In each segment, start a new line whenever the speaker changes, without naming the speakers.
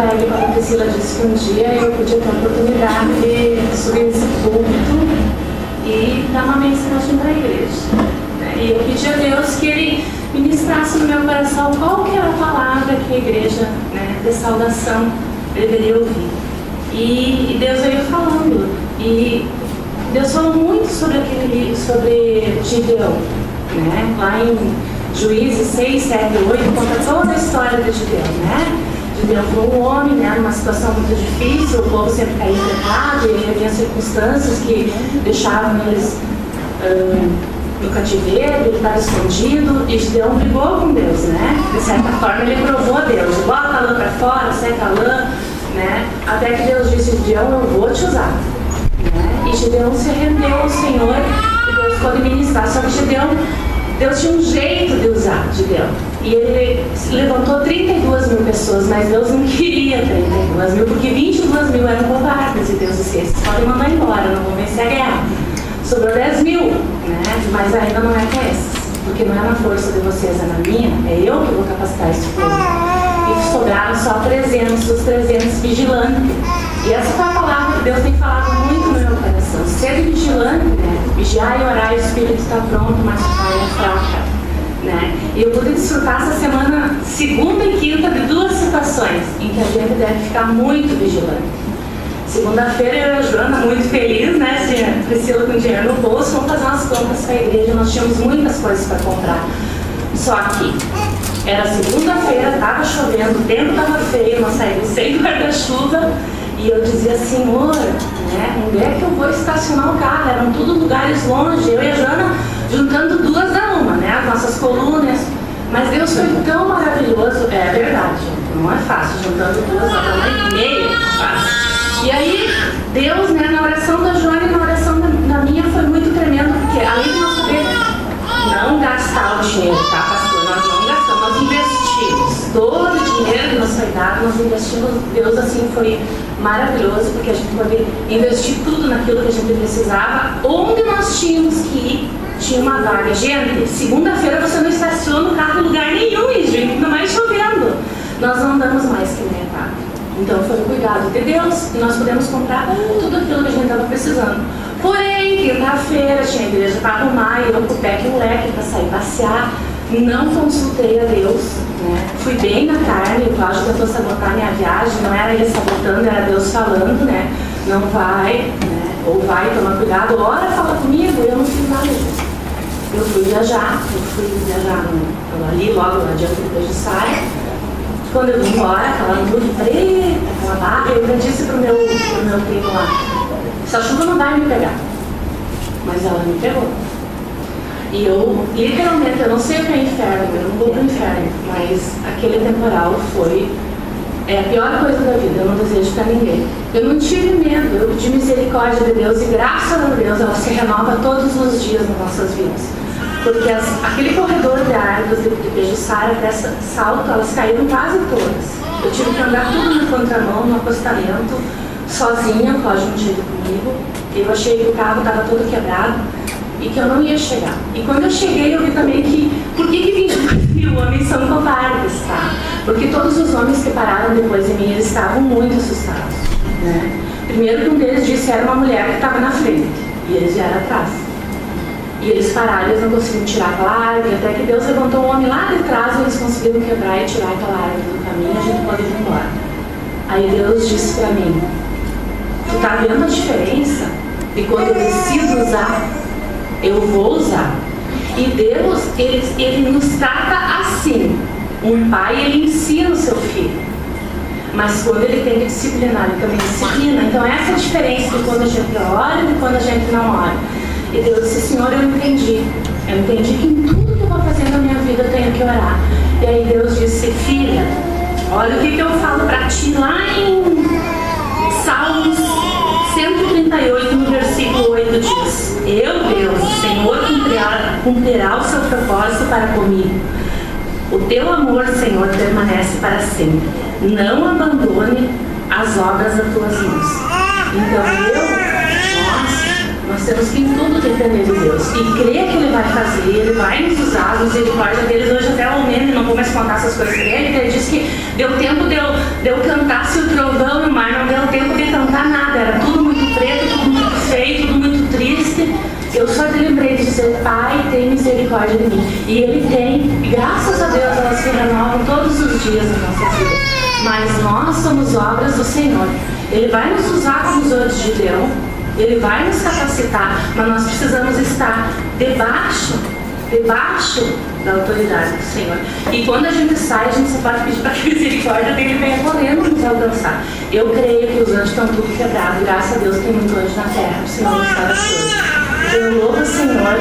Alegre, quando a Priscila disse que um dia eu podia ter a oportunidade de subir nesse púlpito e dar uma mensagem para a igreja. E eu pedi a Deus que Ele ministrasse no meu coração qual que era a palavra que a igreja, de saudação deveria ouvir. E Deus veio falando. E Deus falou muito sobre Gideão. Lá em Juízes 6, 7, 8, conta toda a história de Gideão. Gideão foi um homem, numa situação muito difícil, o povo sempre caía em pecado, e havia circunstâncias que deixavam eles no cativeiro, ele estava escondido, e Gideão brigou com Deus, De certa forma ele provou a Deus, bota a lã para fora, seca a lã, até que Deus disse: Gideão, eu vou te usar. E Gideão se rendeu ao Senhor, e Deus pôde ministrar. Só que Deus tinha um jeito de usar Gideão. E ele levantou 32 mil pessoas, mas Deus não queria 32 mil, porque 22 mil eram covardes. E Deus disse: vocês podem mandar embora, não vão vencer a guerra. Sobrou 10 mil, mas ainda não é para esses, porque não é na força de vocês, é na minha, é eu que vou capacitar esse povo. E sobraram só 300, os 300 vigilantes. E essa foi a palavra que Deus tem falado muito no meu coração: ser vigilante, vigiar e orar, o espírito está pronto, mas a carne é fraca. E eu pude desfrutar essa semana, segunda e quinta, de duas situações em que a gente deve ficar muito vigilante. Segunda-feira eu e a Joana, muito feliz, Priscila com dinheiro no bolso, vamos fazer umas compras para a igreja. Nós tínhamos muitas coisas para comprar. Só que era segunda-feira, estava chovendo, o tempo estava feio, nós saímos sem guarda-chuva. E eu dizia: Senhor, onde é que eu vou estacionar o carro? Eram tudo lugares longe. Eu e a Joana juntando duas a uma, as nossas colunas. Mas Deus foi tão maravilhoso. É verdade, não é fácil, juntando duas a uma e meia, não é fácil. E aí, Deus, na oração da Joana e na oração da minha, foi muito tremendo, porque além de nós saber não gastar o dinheiro, pastor? Nós não gastamos, nós investimos. Todo o dinheiro que nos foi dado, nós investimos. Deus, assim, foi maravilhoso, porque a gente pode investir tudo naquilo que a gente precisava. Onde nós tínhamos que ir, tinha uma vaga. Gente, segunda-feira você não estaciona o carro em lugar nenhum, gente, ainda mais chovendo. Nós não andamos mais que mercado. Então foi um cuidado de Deus e nós pudemos comprar tudo aquilo que a gente estava precisando. Porém, quinta-feira tinha a igreja para arrumar e eu com o pé e o leque para sair passear. Não consultei a Deus, Fui bem na carne. O Cláudio tentou sabotar minha viagem, não era ele sabotando, era Deus falando, Não vai, ou vai, toma cuidado, ora, fala comigo. Eu não fiz nada disso. Eu fui viajar ali, logo adiante depois de saia. Quando eu vim embora, aquela nuvem preta, aquela barra, eu disse pro meu primo lá: essa chuva não vai me pegar. Mas ela me pegou. E eu, literalmente, eu não sei o que é inferno, eu não vou pro inferno, mas aquele temporal foi a pior coisa da vida, eu não desejo para ninguém. Eu não tive medo, eu pedi misericórdia de Deus e graças a Deus ela se renova todos os dias nas nossas vidas. Porque aquele corredor de árvores de Pejuçara até Salto, elas caíram quase todas. Eu tive que andar tudo na contramão, no acostamento, sozinha, o Cláudio não tinha ido comigo. Eu achei que o carro estava todo quebrado e que eu não ia chegar. E quando eu cheguei, eu vi também por que 22 mil homens são covardes, Porque todos os homens que pararam depois de mim, eles estavam muito assustados, Primeiro que um deles disse que era uma mulher que estava na frente e eles vieram atrás. E eles pararam, eles não conseguiram tirar aquela árvore, até que Deus levantou um homem lá de trás e eles conseguiram quebrar e tirar aquela árvore do caminho e a gente pode ir embora. Aí Deus disse para mim: tu tá vendo a diferença de quando eu decido usar? Eu vou usar. E Deus, ele nos trata assim. Um pai, ele ensina o seu filho. Mas quando ele tem que disciplinar, ele também disciplina. Então essa é a diferença de quando a gente ora e de quando a gente não ora. E Deus disse: Senhor, eu entendi. Eu entendi que em tudo que eu vou fazer na minha vida eu tenho que orar. E aí Deus disse: filha, olha o que eu falo para ti lá em Salmos 138, no versículo 8 diz: eu, Deus, o Senhor, cumprirá o seu propósito para comigo. O teu amor, Senhor, permanece para sempre. Não abandone as obras das tuas mãos. Então Nós temos que em tudo depender de Deus e crer que Ele vai fazer, Ele vai nos usar. A misericórdia deles hoje até o meme, não vou mais contar essas coisas dele. Ele disse que deu tempo de eu cantar se o trovão e o mar, não deu tempo de cantar nada, era tudo muito preto, tudo muito feio, tudo muito triste. Eu só me lembrei de dizer: Pai, tem misericórdia de mim. E Ele tem, e graças a Deus elas se renovam todos os dias na nossa vida. Mas nós somos obras do Senhor. Ele vai nos usar como os outros de Deus, Ele vai nos capacitar, mas nós precisamos estar debaixo da autoridade do Senhor. E quando a gente sai, a gente só pode pedir para que a misericórdia dele venha correndo nos alcançar. Eu creio que os anjos estão tudo quebrados, graças a Deus tem muito anjo na terra, o Senhor não está das coisas. Então eu louvo o Senhor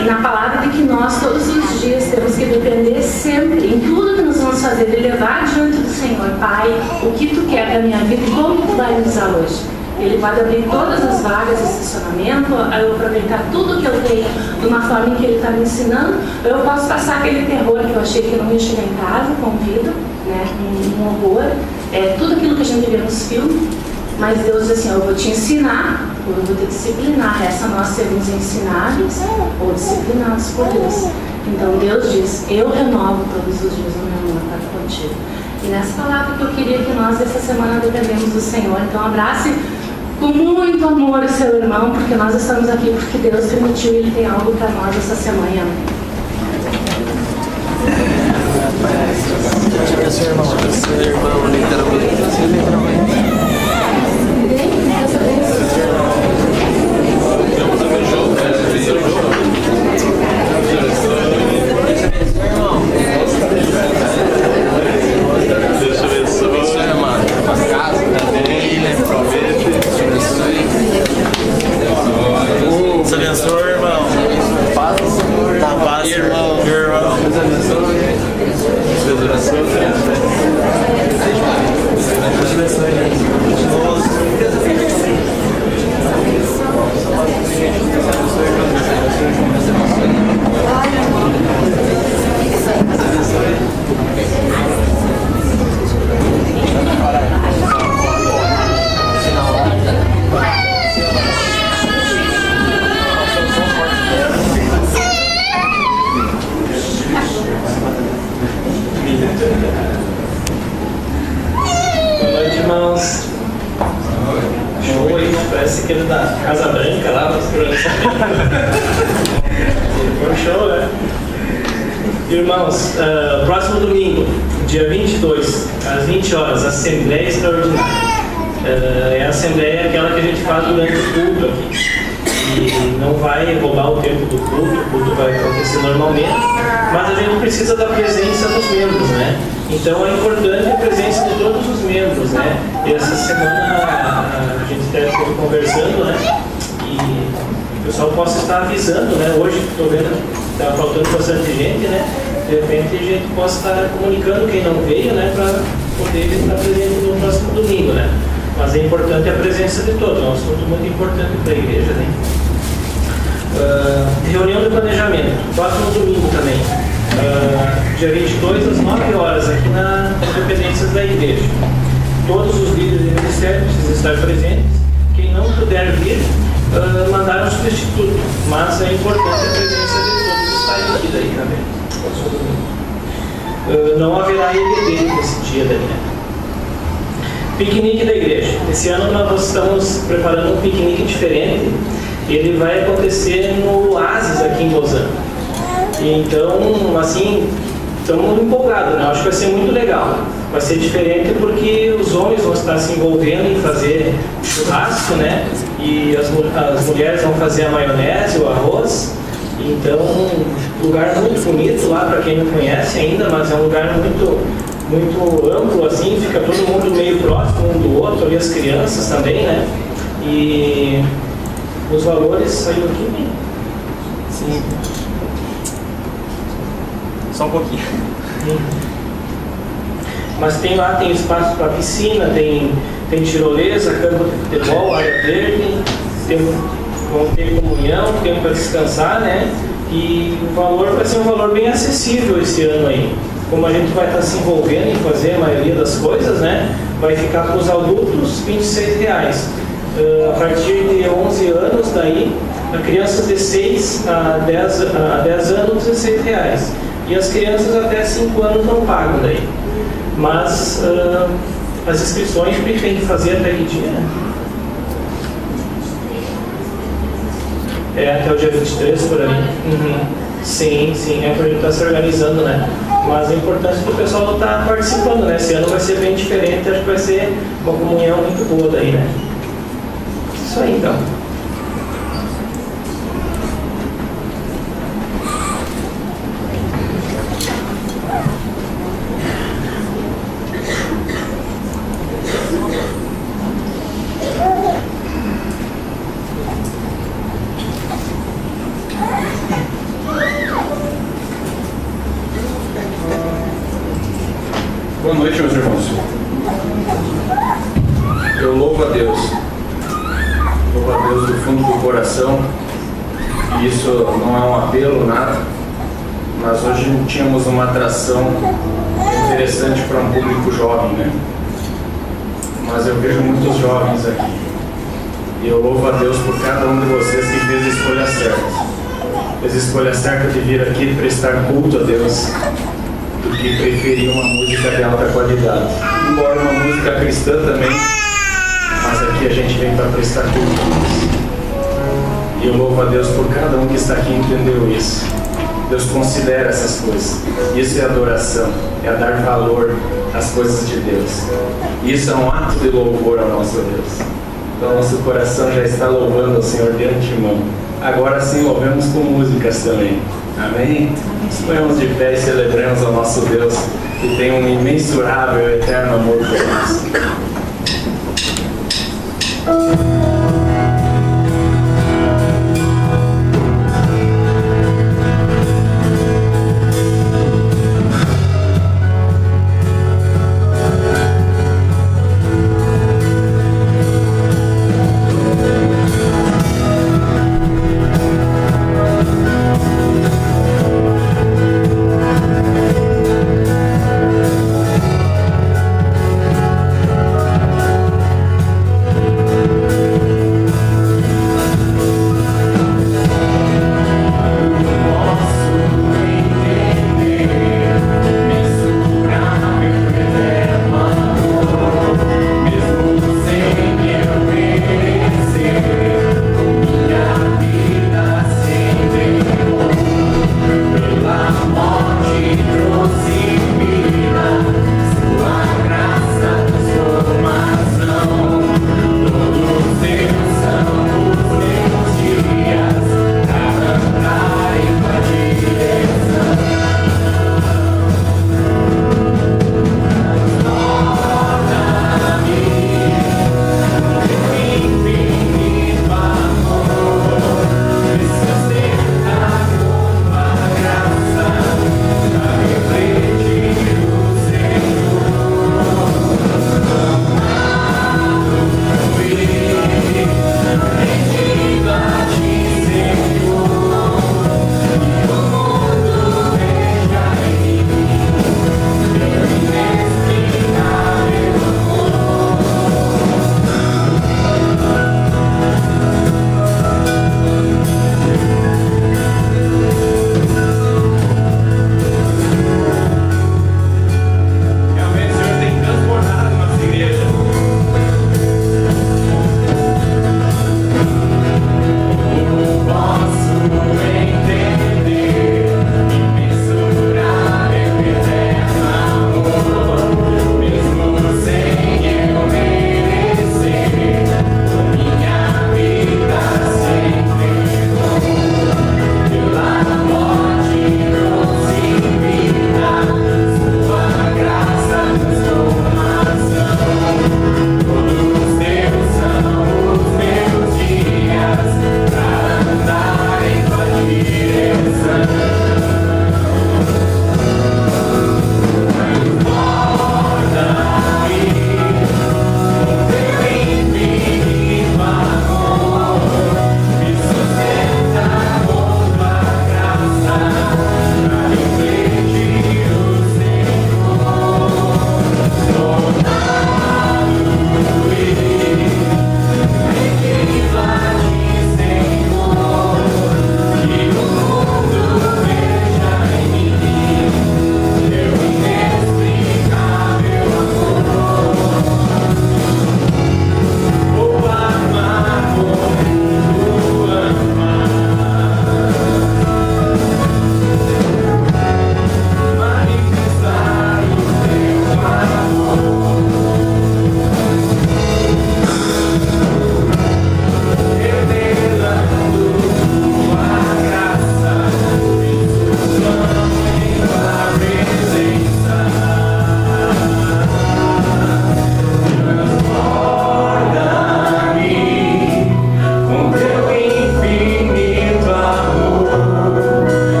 e na palavra de que nós todos os dias temos que depender sempre, em tudo que nós vamos fazer, de levar diante do Senhor: Pai, o que Tu quer da minha vida e como Tu vai me usar hoje? Ele pode abrir todas as vagas de estacionamento, eu aproveitar tudo que eu tenho de uma forma em que Ele está me ensinando, eu posso passar aquele terror que eu achei que eu não ia chegar em casa com vida, né? Um horror, tudo aquilo que a gente vê nos filmes, mas Deus diz assim: eu vou te ensinar, ou eu vou te disciplinar. Essa nós sermos ensinados ou disciplinados por Deus. Então Deus diz: eu renovo todos os dias o meu amor para contigo. E nessa palavra que eu queria que nós essa semana dependemos do Senhor. Então abrace com muito amor o seu irmão, porque nós estamos aqui porque Deus permitiu e Ele tem algo para nós essa semana.
Seu irmão, literalmente. Deus abençoe, irmão. Paz, irmão. Deus abençoe. Deus abençoe. Deus abençoe.
Boa noite, irmãos. Show aí, parece aquele da Casa Branca lá, mas foi um show, né? Irmãos, próximo domingo, dia 22, às 20 horas, Assembleia Extraordinária. É a Assembleia aquela que a gente faz durante o culto aqui. E não vai roubar o tempo do culto, o culto vai acontecer normalmente, mas a gente precisa da presença dos membros, né? Então é importante a presença de todos os membros, né? E essa semana a gente deve estar conversando, né? E o pessoal possa estar avisando, né? Hoje estou vendo que está faltando bastante gente, né? De repente a gente possa estar comunicando quem não veio, né? Para poder estar presente no próximo domingo, né? Mas é importante a presença de todos, é um assunto muito importante para a igreja, né? Reunião de planejamento, próximo domingo também, dia 22 às 9 horas, aqui nas dependências da igreja. Todos os líderes do ministério precisam estar presentes. Quem não puder vir, mandar um substituto, mas é importante a presença de todos estar aqui daí também. Não haverá EBD nesse dia daí, né? Piquenique da igreja. Esse ano nós estamos preparando um piquenique diferente. Ele vai acontecer no Oasis aqui em Lausanne. Então, assim, estamos empolgados, né? Acho que vai ser muito legal. Vai ser diferente porque os homens vão estar se envolvendo em fazer churrasco, né? E as mulheres vão fazer a maionese, o arroz. Então, lugar muito bonito lá, para quem não conhece ainda, mas é um lugar muito amplo, assim, fica todo mundo meio próximo um do outro, ali as crianças também, né? E os valores saíram aqui?
Sim. Só um pouquinho.
Mas tem espaço para piscina, tem tirolesa, campo de futebol, área verde, vão ter comunhão, tempo para descansar, né? E o valor vai ser um valor bem acessível esse ano aí. Como a gente vai estar se envolvendo em fazer a maioria das coisas, né? Vai ficar para os adultos R$26. A partir de 11 anos daí A crianças de 6 a 10 anos, R$16. E as crianças até 5 anos não pagam daí. Mas as inscrições tem que fazer até que dia? Até o dia 23 por ali. Sim, é para a gente estar se organizando, né? Mas é importante que o pessoal está participando, né? Esse ano vai ser bem diferente, acho que vai ser uma comunhão muito boa daí, né? Isso aí, então.
Boa noite, meus irmãos. Eu louvo a Deus do fundo do coração, e isso não é um apelo, nada, mas hoje tínhamos uma atração interessante para um público jovem, né? Mas eu vejo muitos jovens aqui, e eu louvo a Deus por cada um de vocês que fez a escolha certa. Fez a escolha certa de vir aqui prestar culto a Deus, do que preferir uma música de alta qualidade. Embora uma música cristã também, mas aqui a gente vem para prestar culto a Deus. E eu louvo a Deus por cada um que está aqui e entendeu isso. Deus considera essas coisas. Isso é adoração, é dar valor às coisas de Deus. Isso é um ato de louvor ao nosso Deus. Então nosso coração já está louvando ao Senhor de antemão. Agora sim louvemos com músicas também. Amém? Nos ponhamos de pé e celebremos ao nosso Deus, que tem um imensurável e eterno amor por nós.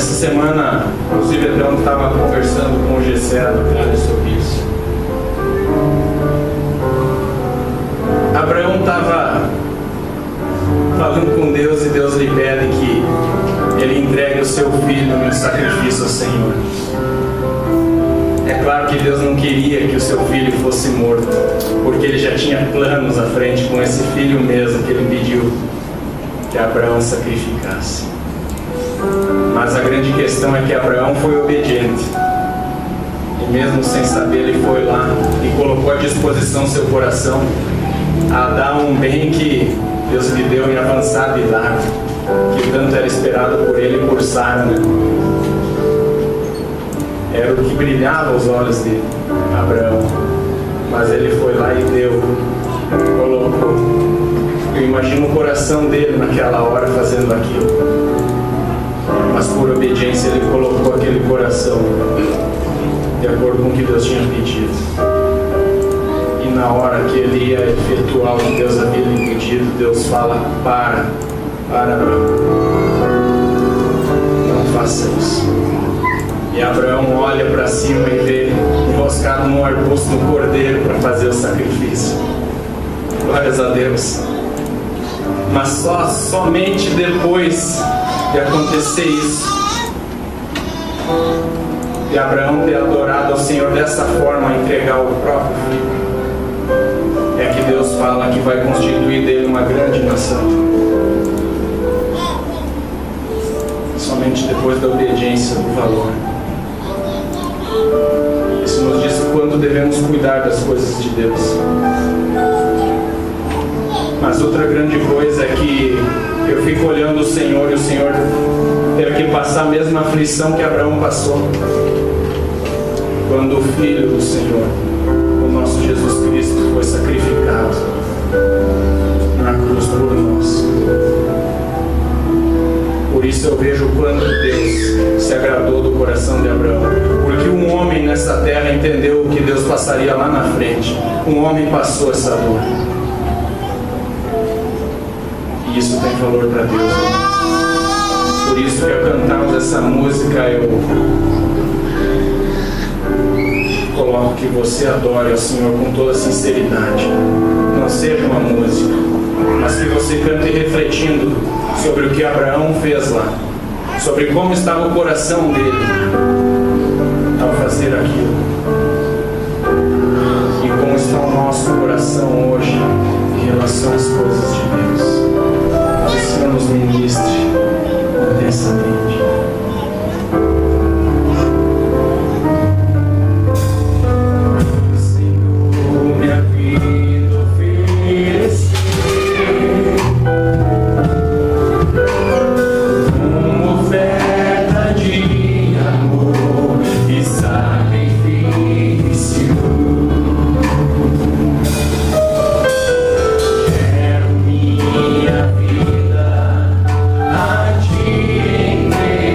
Essa semana, inclusive, até ontem estava conversando com o Gessé sobre isso. Abraão estava falando com Deus e Deus lhe pede que ele entregue o seu filho no sacrifício ao Senhor. É claro que Deus não queria que o seu filho fosse morto, porque ele já tinha planos à frente com esse filho mesmo que ele pediu que Abraão sacrificasse. Mas a grande questão é que Abraão foi obediente. E mesmo sem saber, ele foi lá e colocou à disposição seu coração a dar um bem que Deus lhe deu em avançada idade, que tanto era esperado por ele e por Sara, né? Era o que brilhava aos olhos de Abraão. Mas ele foi lá e deu, colocou. Eu imagino o coração dele naquela hora fazendo aquilo. Mas por obediência ele colocou aquele coração de acordo com o que Deus tinha pedido. E na hora que ele ia efetuar o que Deus havia lhe pedido, Deus fala: para Abraão, não faça isso. E Abraão olha para cima e vê enroscado num arbusto um cordeiro para fazer o sacrifício. Glórias a Deus. Mas somente depois de acontecer isso, de Abraão ter adorado ao Senhor dessa forma, entregar o próprio filho, é que Deus fala que vai constituir dele uma grande nação. Somente depois da obediência do valor. Isso nos diz quando devemos cuidar das coisas de Deus. Mas outra grande coisa é que eu fico olhando o Senhor, e o Senhor teve que passar a mesma aflição que Abraão passou quando o Filho do Senhor, o nosso Jesus Cristo, foi sacrificado na cruz por nós. Por isso eu vejo o quanto Deus se agradou do coração de Abraão, porque um homem nessa terra entendeu o que Deus passaria lá na frente. Um homem passou essa dor. E isso tem valor para Deus, irmãos. Por isso que ao cantarmos essa música, eu coloco que você adore ao Senhor com toda sinceridade. Não seja uma música, mas que você cante refletindo sobre o que Abraão fez lá, sobre como estava o coração dele ao fazer aquilo, e como está o nosso coração hoje em relação às coisas de Deus. Que o Senhor nos ministre intensamente. Senhor, minha vida oferecer como oferta de amor e sacrifício. Quero minha vida a ti entregar.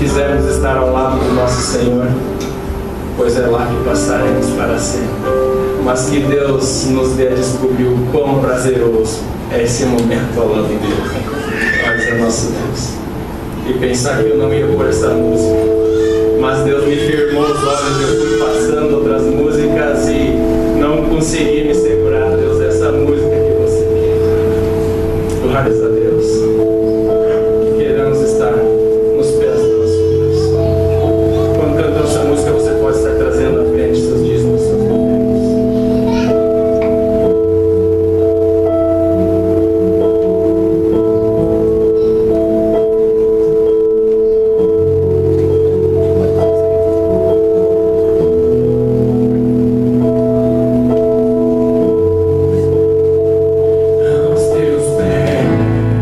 quisermos estar ao lado do nosso Senhor, pois é lá que passaremos para sempre. Mas que Deus nos dê a descobrir o quão prazeroso é esse momento ao lado dele. Mas é nosso Deus. E pensar que eu não ia pôr essa música, mas Deus me firmou os olhos, eu fui passando outras músicas e não consegui me segurar. Deus, essa música que você quer. Glórias a Deus. Queremos estar nos pés do nosso Deus. Quando cantamos essa música, você pode estar trazendo à frente seus dízimos, seus ofertas. Aos teus pés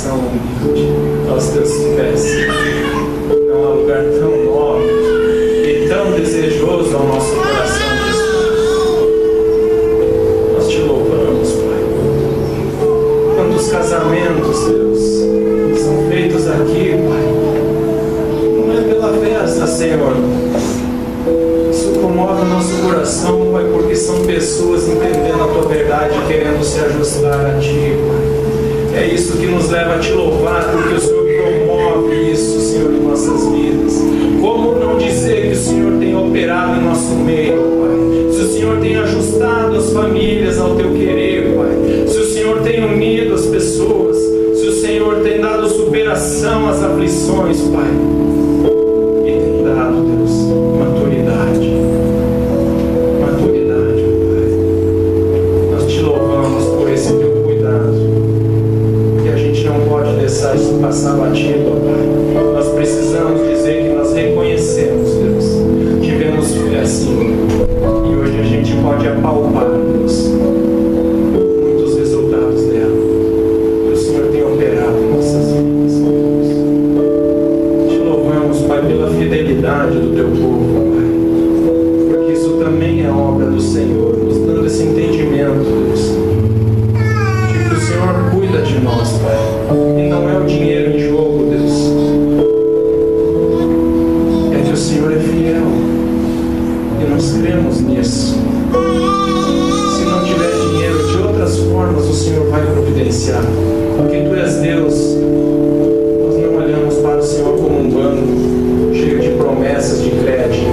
coração humilde aos teus pés. Não há lugar tão nobre e tão desejoso ao nosso coração de estar. Nós te louvamos, Pai. Quantos casamentos, Deus, são feitos aqui, Pai. Não é pela festa, Senhor. Isso comove o nosso coração, Pai, porque são pessoas entendendo a Tua verdade e querendo se ajustar a Ti, Pai. É isso que nos leva a Te louvar, porque o Senhor promove isso, Senhor, em nossas vidas. Como não dizer que o Senhor tem operado em nosso meio, Pai? Se o Senhor tem ajustado as famílias ao Teu querer, Pai. Se o Senhor tem unido as pessoas. Se o Senhor tem dado superação às aflições, Pai. E tem dado, Deus, maturidade. Maturidade, Pai. Nós Te louvamos por esse Teu cuidado. E a gente não pode deixar isso passar batido, Pai. Nós precisamos dizer que nós reconhecemos, Deus. Tivemos fé assim. E hoje a gente pode apalpar, Deus, muitos resultados dela. Que o Senhor tem operado em nossas vidas, Deus. Te louvamos, Pai, pela fidelidade do Teu povo, Pai. Porque isso também é obra do Senhor, nos dando esse entendimento, Deus. De que o Senhor cuida de nós, Pai. E não é o dinheiro em jogo, Deus. É que o Senhor é fiel. E nós cremos nisso. Se não tiver dinheiro de outras formas, o Senhor vai providenciar. Porque Tu és Deus. Nós não olhamos para o Senhor como um banco cheio de promessas de crédito.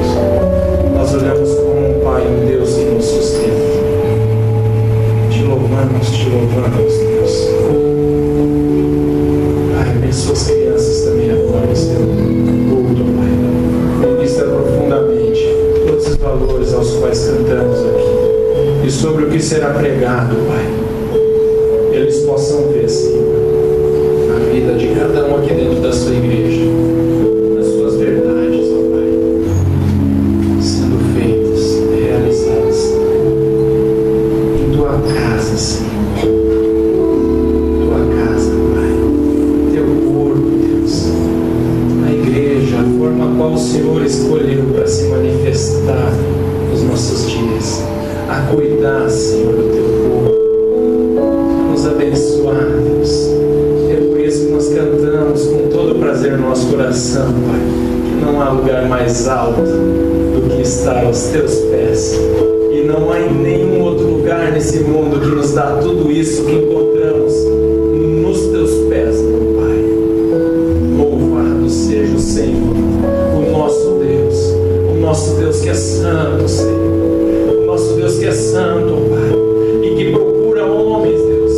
Nós olhamos como um Pai, um Deus que nos sustenta. Te louvamos, Deus. Pai, abençoa as crianças também agora em Teu culto, Pai. Ministra profundamente todos os valores aos quais cantamos aqui. E sobre o que será pregado, Pai. Eles possam ver, Senhor, a vida de cada um aqui dentro da Sua igreja. As Suas verdades, ó Pai, sendo feitas, realizadas em Tua casa, Senhor. Tua casa, Pai. Teu corpo, Deus. A igreja, a forma a qual o Senhor escolheu para se manifestar nos nossos dias. A cuidar, Senhor, do Teu povo. A nos abençoar, Deus. É por isso que nós cantamos com todo prazer no nosso coração, Pai. Que não há lugar mais alto do que estar aos Teus pés. E não há em nenhum outro lugar nesse mundo que nos dá tudo isso que encontramos nos Teus pés, meu Pai. Louvado seja o Senhor, o nosso Deus que é santo, Senhor. O nosso Deus que é santo, Pai. E que procura homens, Deus,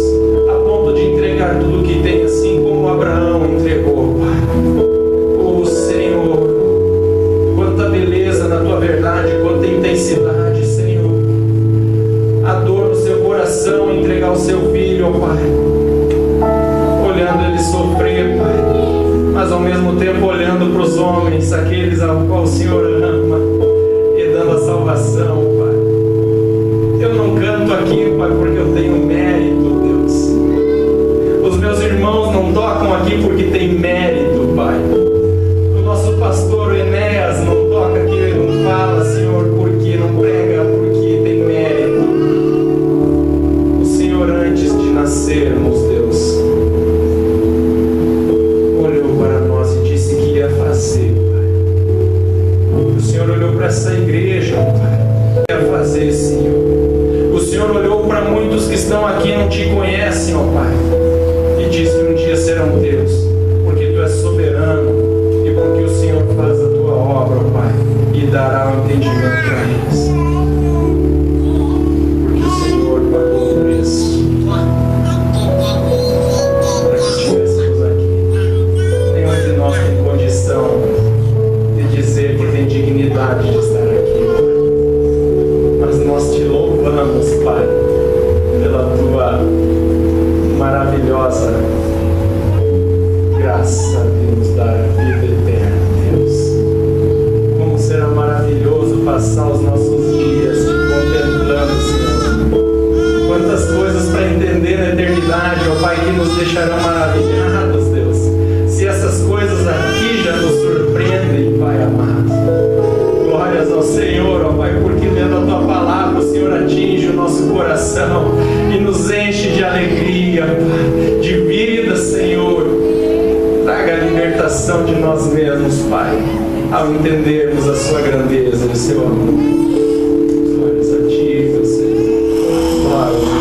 a ponto de entregar tudo o que tem, assim como Abraão entregou, Pai. Oh, Senhor, quanta beleza na Tua verdade, quanta intensidade, Senhor. A dor no seu coração, entregar o seu filho, ó Pai. Olhando ele sofrer, Pai. Mas ao mesmo tempo olhando para os homens, aqueles ao qual o Senhor ama, e dando a salvação, Pai. Eu não canto aqui, Pai, porque eu tenho mérito, Deus. Os meus irmãos não tocam aqui porque tem mérito, Pai. O nosso pastor Enéas não toca aqui, ele não fala, Senhor, porque não prega, porque tem mérito. O Senhor, antes de nascermos, Deus, olhou para nós e disse que ia fazer, Pai. O Senhor olhou para essa igreja, Pai, ia fazer, Senhor. O Senhor olhou para muitos que estão aqui e não Te conhecem, ó Pai, e disse que um dia serão Teus, porque Tu és soberano e porque o Senhor faz a Tua obra, ó Pai, e dará o entendimento para eles. Porque o Senhor pagou o preço para que estivéssemos aqui. Nenhum de nós tem condição de dizer que tem dignidade de estar aqui, Pai. Mas nós Te louvamos, Pai, pela Tua maravilhosa graça de nos dar a vida eterna, Deus. Como será maravilhoso passar os nossos dias Te contemplando, Senhor. Quantas coisas para entender na eternidade, ó Pai, que nos deixarão maravilhados.
nosso coração e nos enche de alegria, Pai, de vida, Senhor. Traga a libertação de nós mesmos, Pai, ao entendermos a sua grandeza e o seu amor. Glórias a Ti, meu Senhor.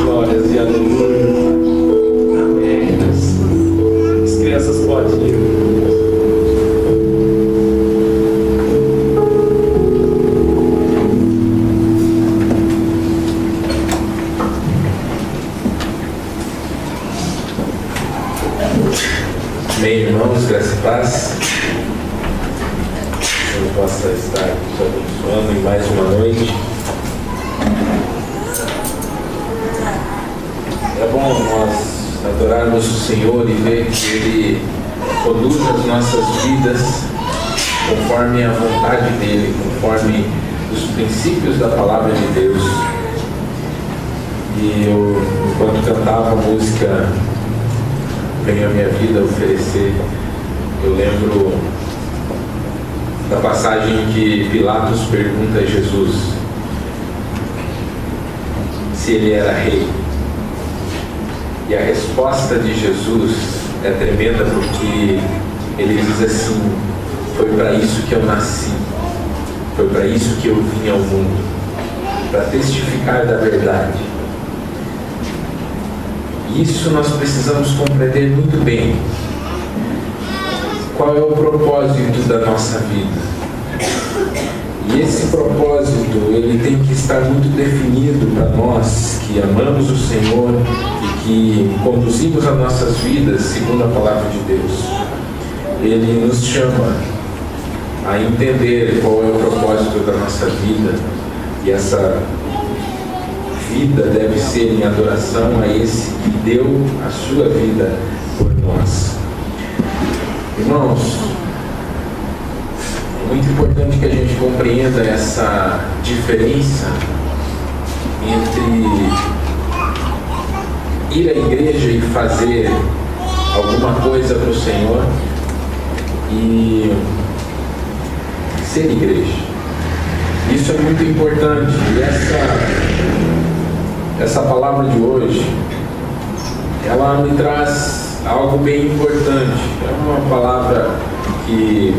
Glórias e aleluia. Amém. As crianças podem ir.
Bem, irmãos, graça e paz. Eu possa estar nos abençoando em mais uma noite. É bom nós adorarmos o Senhor e ver que Ele conduz as nossas vidas conforme a vontade dEle, conforme os princípios da Palavra de Deus. E eu, enquanto cantava a música Venho a Minha Vida Oferecer, eu lembro da passagem que Pilatos pergunta a Jesus se ele era rei. E a resposta de Jesus é tremenda, porque ele diz assim: foi para isso que eu nasci, foi para isso que eu vim ao mundo, para testificar da verdade. Isso nós precisamos compreender muito bem. Qual é o propósito da nossa vida? E esse propósito, ele tem que estar muito definido para nós que amamos o Senhor e que conduzimos as nossas vidas segundo a Palavra de Deus. Ele nos chama a entender qual é o propósito da nossa vida, e essa vida deve ser em adoração a esse que deu a sua vida por nós. Irmãos, é muito importante que a gente compreenda essa diferença entre ir à igreja e fazer alguma coisa para o Senhor e ser igreja. Isso é muito importante, e essa palavra de hoje, ela me traz algo bem importante. É uma palavra que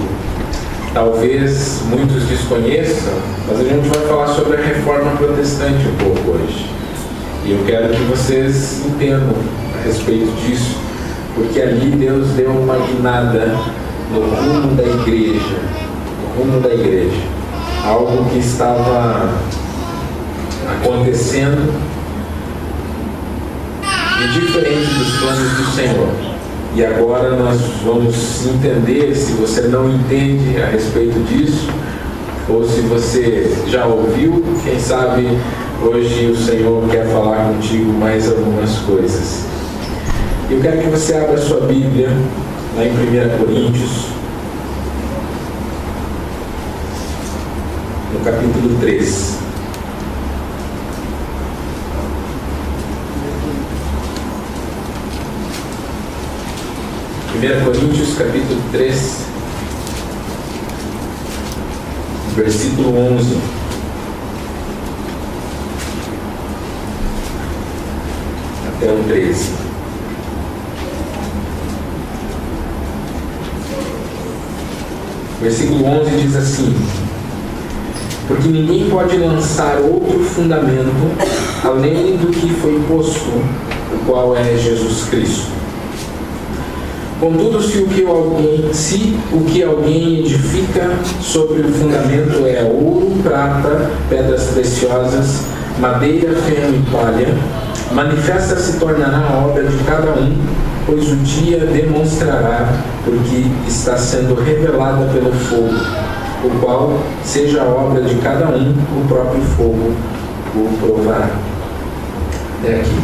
talvez muitos desconheçam, mas a gente vai falar sobre a reforma protestante um pouco hoje. E eu quero que vocês entendam a respeito disso, porque ali Deus deu uma guinada no rumo da igreja, algo que estava acontecendo e diferente dos planos do Senhor. E agora nós vamos entender, se você não entende a respeito disso, ou se você já ouviu, quem sabe hoje o Senhor quer falar contigo mais algumas coisas. Eu quero que você abra sua Bíblia lá em 1 Coríntios, no capítulo 3. Coríntios, capítulo 3, versículo 11. Até o 13. Versículo 11 diz assim: porque ninguém pode lançar outro fundamento além do que foi posto, o qual é Jesus Cristo. Contudo, se o que alguém edifica sobre o fundamento é ouro, prata, pedras preciosas, madeira, feno e palha, manifesta se tornará a obra de cada um, pois o dia demonstrará, porque está sendo revelada pelo fogo, o qual, seja a obra de cada um, o próprio fogo o provará. É aqui.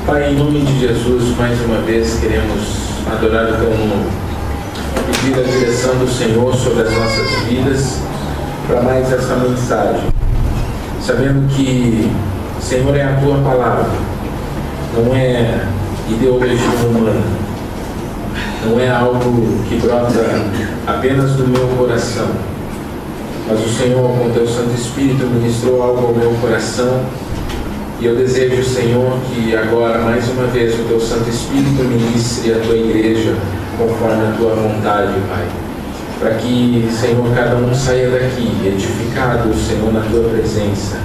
Pai, em nome de Jesus, mais uma vez queremos adorar o Teu nome, pedir a direção do Senhor sobre as nossas vidas para mais essa mensagem, sabendo que o Senhor é a Tua palavra, não é ideologia humana, não é algo que brota apenas do meu coração, mas o Senhor, com Teu Santo Espírito, ministrou algo ao meu coração E eu desejo, Senhor, que agora, mais uma vez, o Teu Santo Espírito ministre a Tua igreja conforme a Tua vontade, Pai. Para que, Senhor, cada um saia daqui edificado, Senhor, na Tua presença,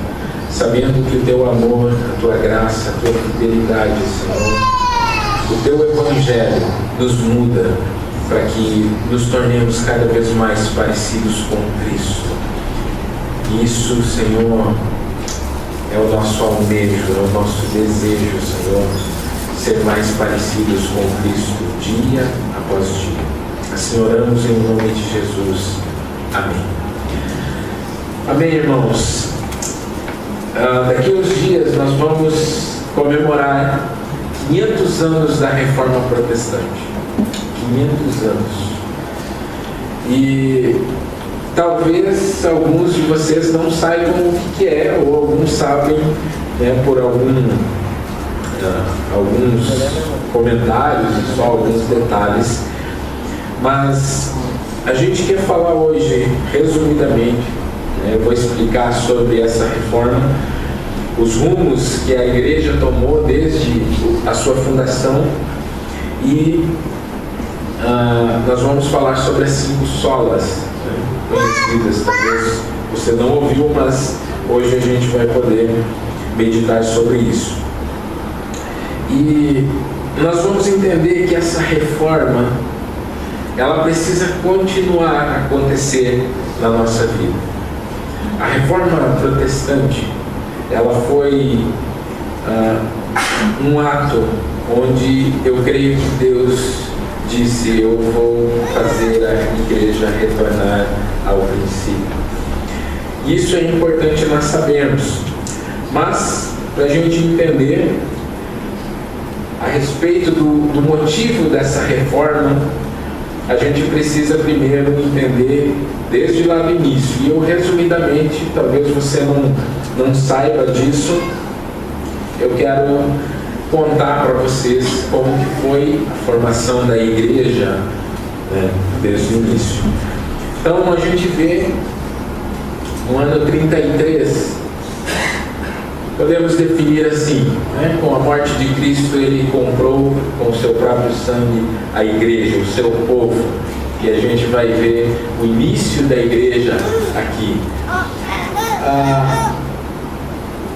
sabendo que o Teu amor, a Tua graça, a Tua fidelidade, Senhor, o Teu Evangelho nos muda para que nos tornemos cada vez mais parecidos com Cristo. Isso, Senhor, é o nosso almejo, é o nosso desejo, Senhor, ser mais parecidos com Cristo dia após dia. Assim oramos em nome de Jesus. Amém. Amém, irmãos. Daqui a uns dias nós vamos comemorar 500 anos da Reforma Protestante. 500 anos. E talvez alguns de vocês não saibam o que é, ou alguns sabem, né, por alguns comentários e só alguns detalhes. Mas a gente quer falar hoje, resumidamente, né, eu vou explicar sobre essa reforma, os rumos que a igreja tomou desde a sua fundação e nós vamos falar sobre as 5 solas, né, conhecidas. Talvez você não ouviu, mas hoje a gente vai poder meditar sobre isso. E nós vamos entender que essa reforma, ela precisa continuar a acontecer na nossa vida. A reforma protestante, ela foi um ato onde eu creio que Deus disse: eu vou fazer a igreja retornar ao princípio. Isso é importante nós sabermos, mas para a gente entender a respeito do motivo dessa reforma, a gente precisa primeiro entender desde lá do início. E eu, resumidamente, talvez você não saiba disso, eu quero contar para vocês como que foi a formação da igreja, né, desde o início. Então a gente vê no ano 33, podemos definir assim, né, com a morte de Cristo ele comprou com o seu próprio sangue a igreja, o seu povo, e a gente vai ver o início da igreja aqui.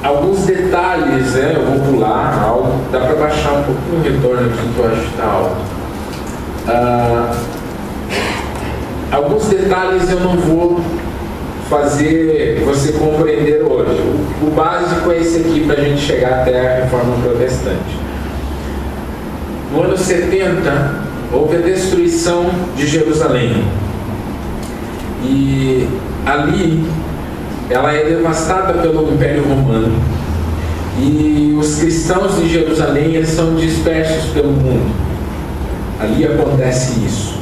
Alguns detalhes, né, eu vou pular algo, dá para baixar um pouquinho o retorno aqui que eu acho que está alto. Alguns detalhes eu não vou fazer você compreender hoje. O básico é esse aqui para a gente chegar até a Reforma Protestante. No ano 70 houve a destruição de Jerusalém, e ali ela é devastada pelo Império Romano, e os cristãos de Jerusalém eles são dispersos pelo mundo. Ali acontece isso.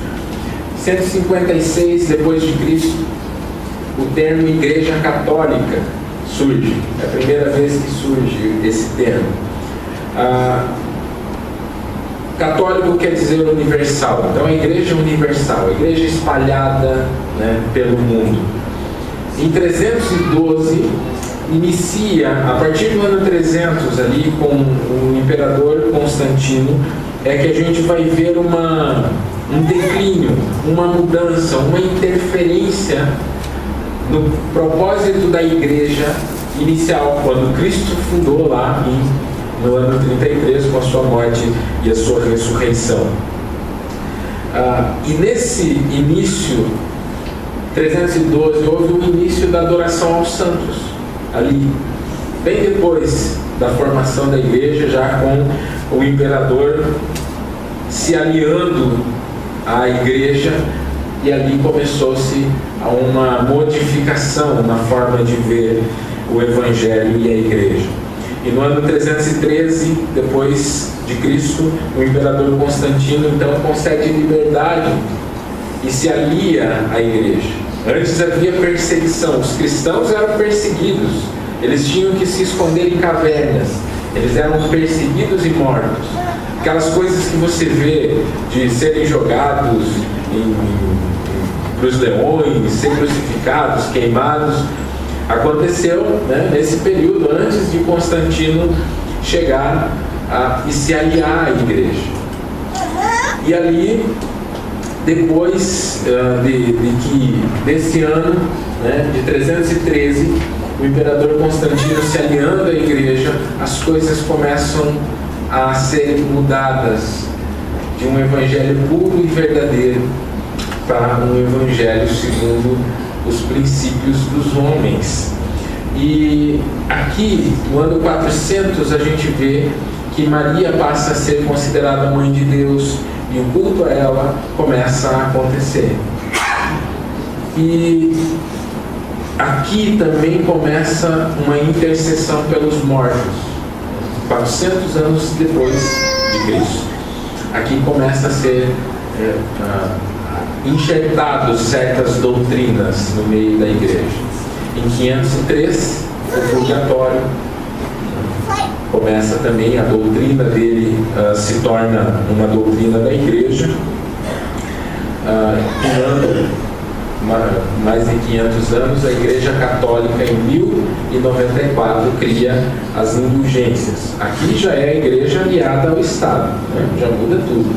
156 depois de Cristo, o termo Igreja Católica surge. É a primeira vez que surge esse termo. Católico quer dizer universal. Então a igreja universal, a igreja espalhada, né, pelo mundo. Em 312 inicia, a partir do ano 300 ali com o imperador Constantino, é que a gente vai ver um declínio, uma mudança, uma interferência no propósito da igreja inicial, quando Cristo fundou lá no ano 33 com a sua morte e a sua ressurreição. E nesse início, 312, houve o início da adoração aos santos, ali, bem depois da formação da igreja, já com o imperador se aliando à igreja, e ali começou-se uma modificação na forma de ver o Evangelho e a igreja. E no ano 313, depois de Cristo, o imperador Constantino então concede liberdade e se alia à igreja. Antes havia perseguição, os cristãos eram perseguidos, eles tinham que se esconder em cavernas, eles eram perseguidos e mortos. Aquelas coisas que você vê de serem jogados para os leões, ser crucificados, queimados, aconteceu, né, nesse período antes de Constantino chegar e se aliar à igreja. E ali, depois desse ano, né, de 313, o imperador Constantino se aliando à igreja, as coisas começam a ser mudadas de um evangelho puro e verdadeiro para um evangelho segundo os princípios dos homens. E aqui, no ano 400, a gente vê que Maria passa a ser considerada mãe de Deus e o culto a ela começa a acontecer. E aqui também começa uma intercessão pelos mortos, 400 anos depois de Cristo. Aqui começa a ser enxertados certas doutrinas no meio da igreja. Em 503, o purgatório começa também, a doutrina dele se torna uma doutrina da igreja. Mais de 500 anos, a Igreja Católica, em 1094, cria as indulgências. Aqui já é a igreja aliada ao Estado, né? Já muda tudo.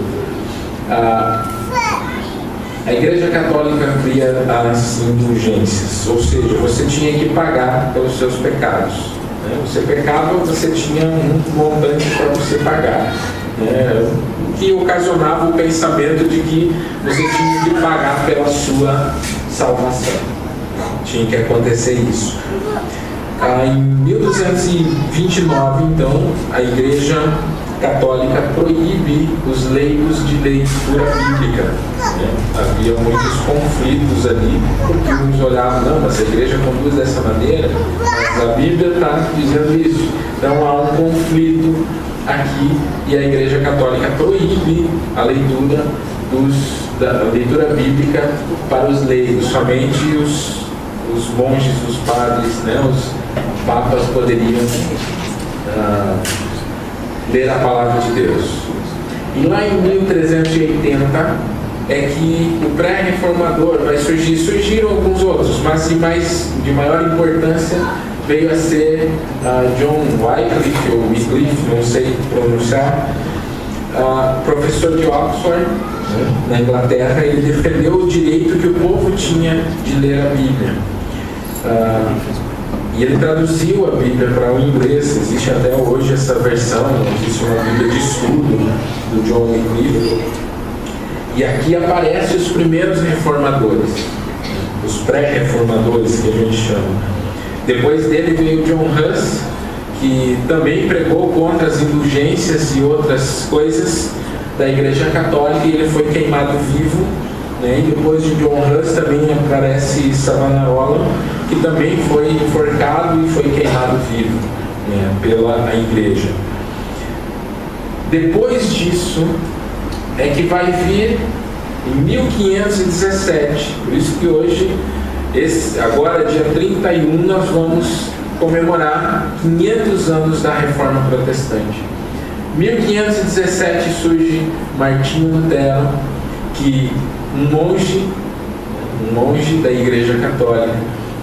A Igreja Católica cria as indulgências, ou seja, você tinha que pagar pelos seus pecados. Né? Você pecava, você tinha um montante para você pagar. O que ocasionava o pensamento de que você tinha que pagar pela sua salvação. Tinha que acontecer isso. Em 1229, então, a Igreja Católica proíbe os leigos de leitura bíblica. Havia muitos conflitos ali, porque uns olhavam, não, mas a igreja conduz dessa maneira, mas a Bíblia está dizendo isso. Então há um conflito aqui e a Igreja Católica proíbe a leitura leitura bíblica para os leigos. Somente os monges, os padres, né, os papas poderiam ler a palavra de Deus. E lá em 1380 é que o pré-reformador vai surgir. Surgiram alguns outros, mas de maior importância veio a ser John Wycliffe, ou Wycliffe, não sei pronunciar, professor de Oxford, na Inglaterra. Ele defendeu o direito que o povo tinha de ler a Bíblia. E ele traduziu a Bíblia para o inglês. Existe até hoje essa versão, existe uma Bíblia de estudo do John Wycliffe. E aqui aparecem os primeiros reformadores, os pré-reformadores que a gente chama. Depois dele veio John Huss, que também pregou contra as indulgências e outras coisas da Igreja Católica, e ele foi queimado vivo. E depois de John Huss também aparece Savonarola, que também foi enforcado e foi queimado vivo pela Igreja. Depois disso é que vai vir em 1517, por isso que hoje, agora dia 31, nós vamos comemorar 500 anos da Reforma Protestante. Em 1517 surge Martinho Lutero, que um monge da Igreja Católica,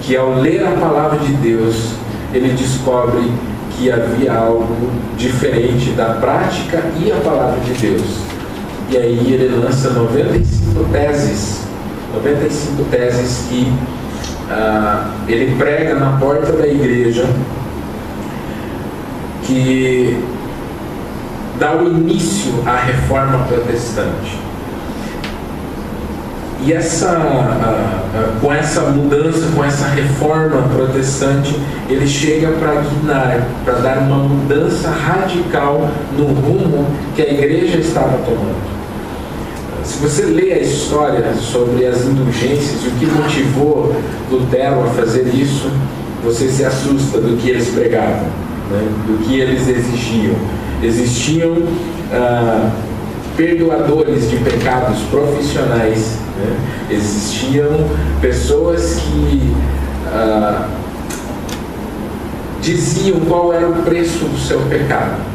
que ao ler a palavra de Deus, ele descobre que havia algo diferente da prática e a palavra de Deus. E aí ele lança 95 teses que ele prega na porta da igreja, que dá o início à Reforma Protestante. E com essa mudança, com essa reforma protestante, ele chega para guiar, para dar uma mudança radical no rumo que a igreja estava tomando. Se você lê a história sobre as indulgências e o que motivou Lutero a fazer isso, você se assusta do que eles pregavam, né? Do que eles exigiam. Existiam perdoadores de pecados profissionais, né? Existiam pessoas que diziam qual era o preço do seu pecado.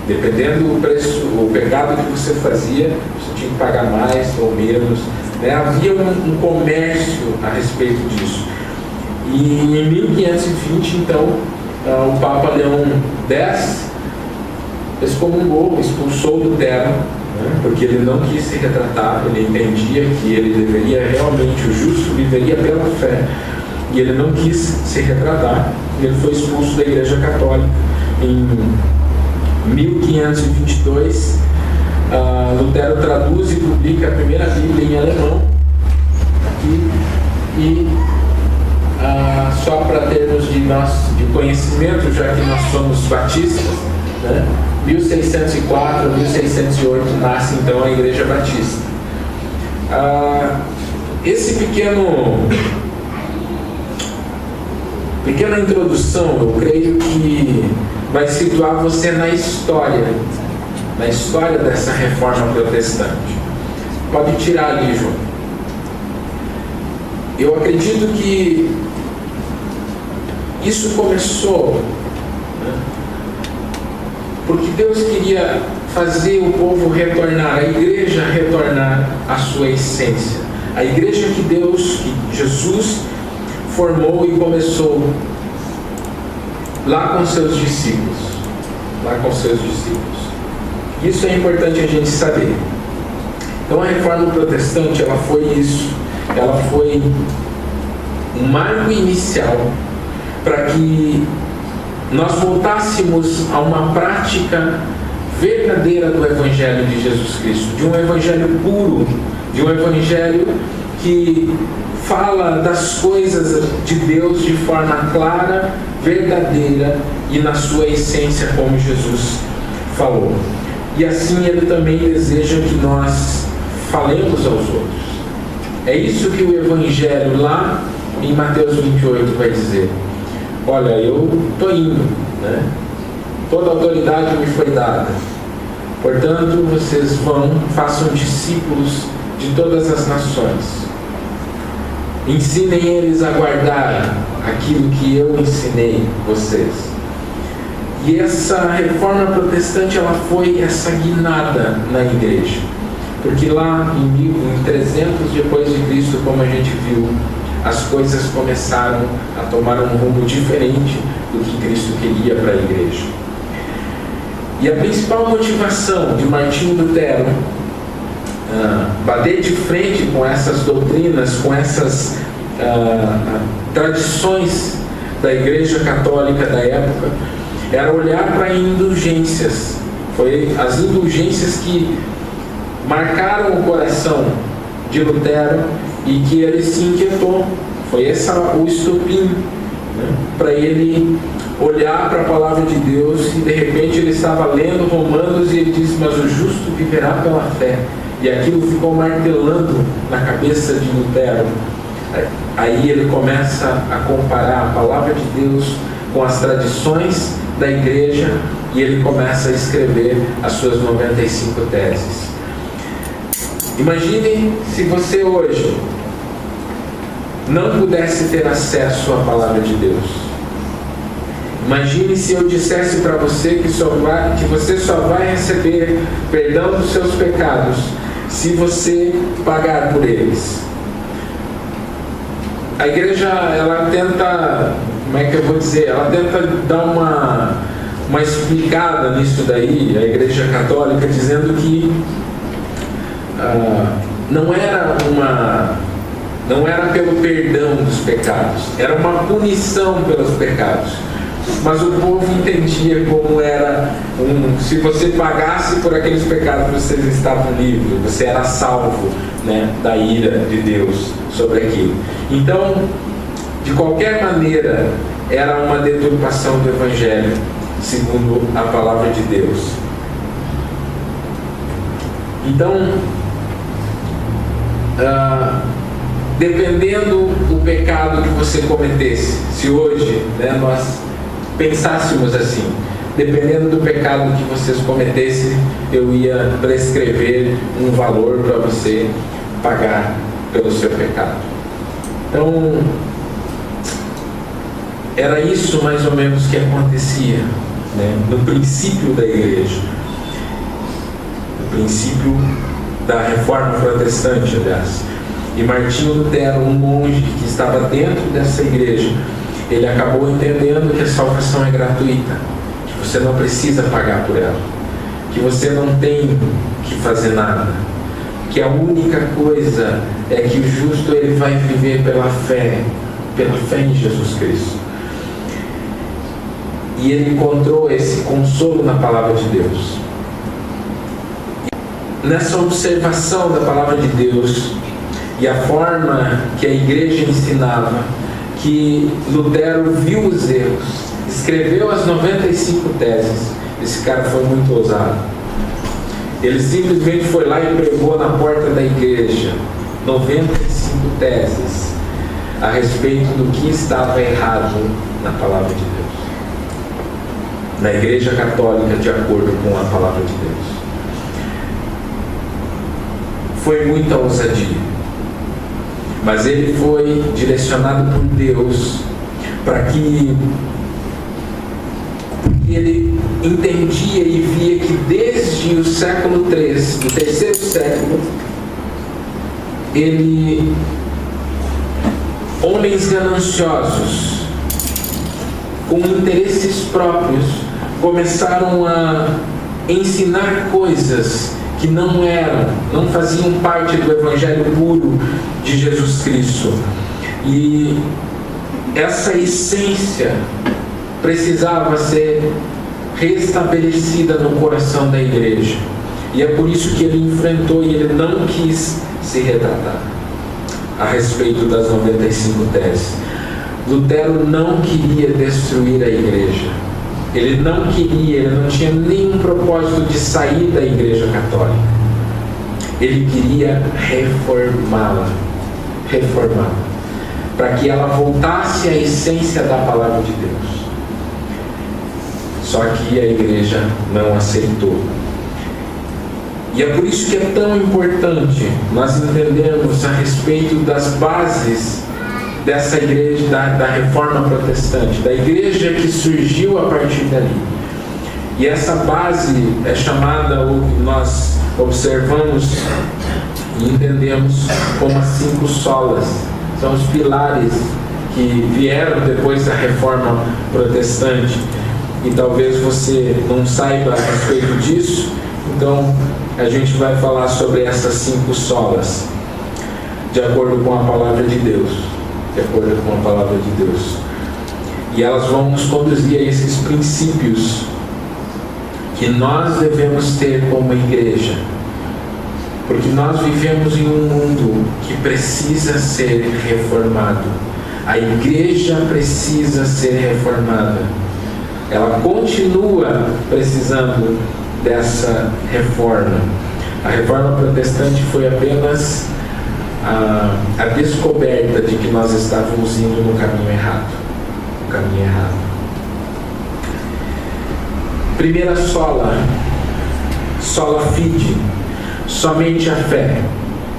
Dependendo do preço, o pecado que você fazia, você tinha que pagar mais ou menos, né? Havia um comércio a respeito disso. E em 1520, então, o Papa Leão X excomungou, expulsou Lutero, né, porque ele não quis se retratar, ele entendia que ele deveria realmente, o justo viveria pela fé, e ele não quis se retratar, e ele foi expulso da Igreja Católica. Em 1522, Lutero traduz e publica a primeira Bíblia em alemão, e só para termos de conhecimento, já que nós somos batistas, né, 1604, 1608 nasce então a Igreja Batista. Esse pequena introdução, eu creio que vai situar você na história dessa reforma protestante. Pode tirar ali, João. Eu acredito que isso começou, né, porque Deus queria fazer o povo retornar, a igreja retornar à sua essência. A igreja que Jesus formou e começou lá com seus discípulos. Isso é importante a gente saber. Então a reforma protestante, ela foi isso. Ela foi um marco inicial para que nós voltássemos a uma prática verdadeira do Evangelho de Jesus Cristo, de um Evangelho puro, de um Evangelho que fala das coisas de Deus de forma clara, verdadeira e na sua essência, como Jesus falou. E assim Ele também deseja que nós falemos aos outros. É isso que o Evangelho lá em Mateus 28 vai dizer. Olha, eu estou indo, né? Toda autoridade me foi dada. Portanto, vocês façam discípulos de todas as nações. Ensinem eles a guardar aquilo que eu ensinei vocês. E essa reforma protestante, ela foi essa guinada na igreja. Porque lá em 300 depois de Cristo, como a gente viu, as coisas começaram a tomar um rumo diferente do que Cristo queria para a igreja. E a principal motivação de Martinho Lutero bater de frente com essas doutrinas, com essas tradições da Igreja Católica da época, era olhar para indulgências. Foi as indulgências que marcaram o coração de Lutero e que ele se inquietou. Foi esse o estopim, né, para ele olhar para a palavra de Deus, e de repente ele estava lendo Romanos e ele disse: mas o justo viverá pela fé. E aquilo ficou martelando na cabeça de Lutero. Aí ele começa a comparar a palavra de Deus com as tradições da igreja, e ele começa a escrever as suas 95 teses. Imagine se você hoje não pudesse ter acesso à palavra de Deus. Imagine se eu dissesse para você que você só vai receber perdão dos seus pecados se você pagar por eles. A igreja, ela tenta, como é que eu vou dizer? Ela tenta dar uma explicada nisso daí, a Igreja Católica, dizendo que não era pelo perdão dos pecados, era uma punição pelos pecados. Mas o povo entendia como era se você pagasse por aqueles pecados, vocês estavam livres, você era salvo, né, da ira de Deus sobre aquilo. Então, de qualquer maneira, era uma deturpação do Evangelho, segundo a palavra de Deus. Então, dependendo do pecado que você cometesse, se hoje, né, nós pensássemos assim, dependendo do pecado que vocês cometessem, eu ia prescrever um valor para você pagar pelo seu pecado. Então, era isso mais ou menos que acontecia, né, no princípio da igreja, no princípio da reforma protestante, aliás. E Martinho Lutero, um monge que estava dentro dessa igreja, ele acabou entendendo que a salvação é gratuita, que você não precisa pagar por ela, que você não tem que fazer nada, que a única coisa é que o justo ele vai viver pela fé em Jesus Cristo. E ele encontrou esse consolo na palavra de Deus. Nessa observação da palavra de Deus e a forma que a igreja ensinava, que Lutero viu os erros, escreveu as 95 teses. Esse cara foi muito ousado. Ele simplesmente foi lá e pregou na porta da igreja 95 teses a respeito do que estava errado na palavra de Deus, na igreja católica, de acordo com a palavra de Deus. Foi muita ousadia, mas ele foi direcionado por Deus para que ele entendia e via que desde o século III, do terceiro século, homens gananciosos com interesses próprios começaram a ensinar coisas que não faziam parte do evangelho puro de Jesus Cristo. E essa essência precisava ser restabelecida no coração da igreja. E é por isso que ele enfrentou e ele não quis se retratar a respeito das 95 teses. Lutero não queria destruir a igreja. Ele não tinha nenhum propósito de sair da igreja católica. Ele queria reformá-la, para que ela voltasse à essência da palavra de Deus. Só que a igreja não aceitou. E é por isso que é tão importante nós entendermos a respeito das bases dessa igreja, da reforma protestante, da igreja que surgiu a partir dali. E essa base é chamada, nós observamos e entendemos como as 5 solas. São os pilares que vieram depois da reforma protestante. E talvez você não saiba a respeito disso, então a gente vai falar sobre essas 5 solas, de acordo com a palavra de Deus. De acordo com a palavra de Deus. E elas vão nos conduzir a esses princípios que nós devemos ter como igreja. Porque nós vivemos em um mundo que precisa ser reformado. A igreja precisa ser reformada. Ela continua precisando dessa reforma. A reforma protestante foi apenas a descoberta de que nós estávamos indo no caminho errado. Primeira sola fide, somente a fé.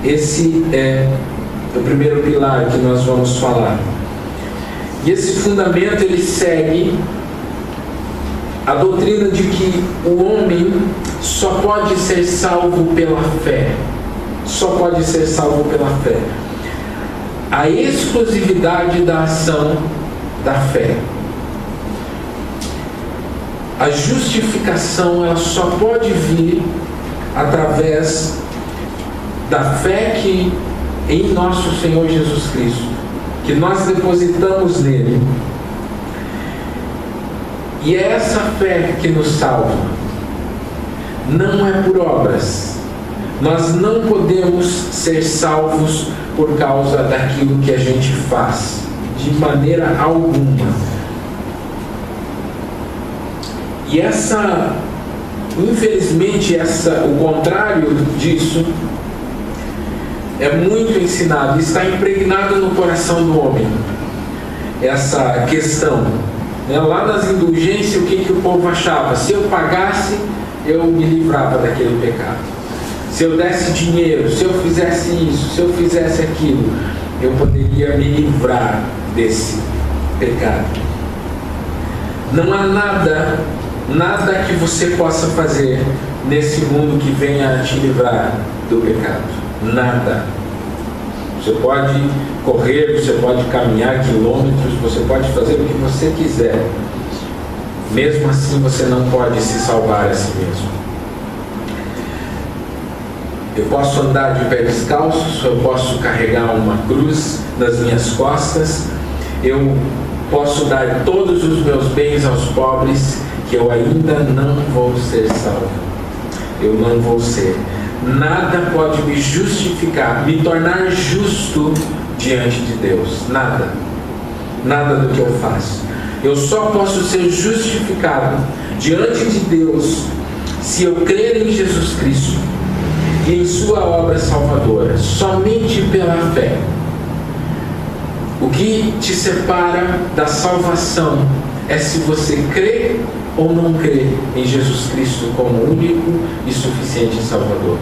Esse é o primeiro pilar que nós vamos falar. E esse fundamento ele segue a doutrina de que o homem só pode ser salvo pela fé. Só pode ser salvo pela fé. A exclusividade da ação da fé. A justificação ela só pode vir através da fé que em nosso Senhor Jesus Cristo, que nós depositamos nele. E é essa fé que nos salva. Não é por obras. Nós não podemos ser salvos por causa daquilo que a gente faz, de maneira alguma. E infelizmente, o contrário disso é muito ensinado, está impregnado no coração do homem. Essa questão, né? Lá nas indulgências, o que o povo achava? Se eu pagasse, eu me livrava daquele pecado. Se eu desse dinheiro, se eu fizesse isso, se eu fizesse aquilo, eu poderia me livrar desse pecado. Não há nada que você possa fazer nesse mundo que venha a te livrar do pecado. Nada. Você pode correr, você pode caminhar quilômetros, você pode fazer o que você quiser. Mesmo assim, você não pode se salvar a si mesmo. Eu posso andar de pé descalço, eu posso carregar uma cruz nas minhas costas, eu posso dar todos os meus bens aos pobres, que eu ainda não vou ser salvo. Eu não vou ser. Nada pode me justificar, me tornar justo diante de Deus. Nada. Nada do que eu faço. Eu só posso ser justificado diante de Deus se eu crer em Jesus Cristo e em sua obra salvadora, somente pela fé. O que te separa da salvação é se você crê ou não crê em Jesus Cristo como único e suficiente Salvador.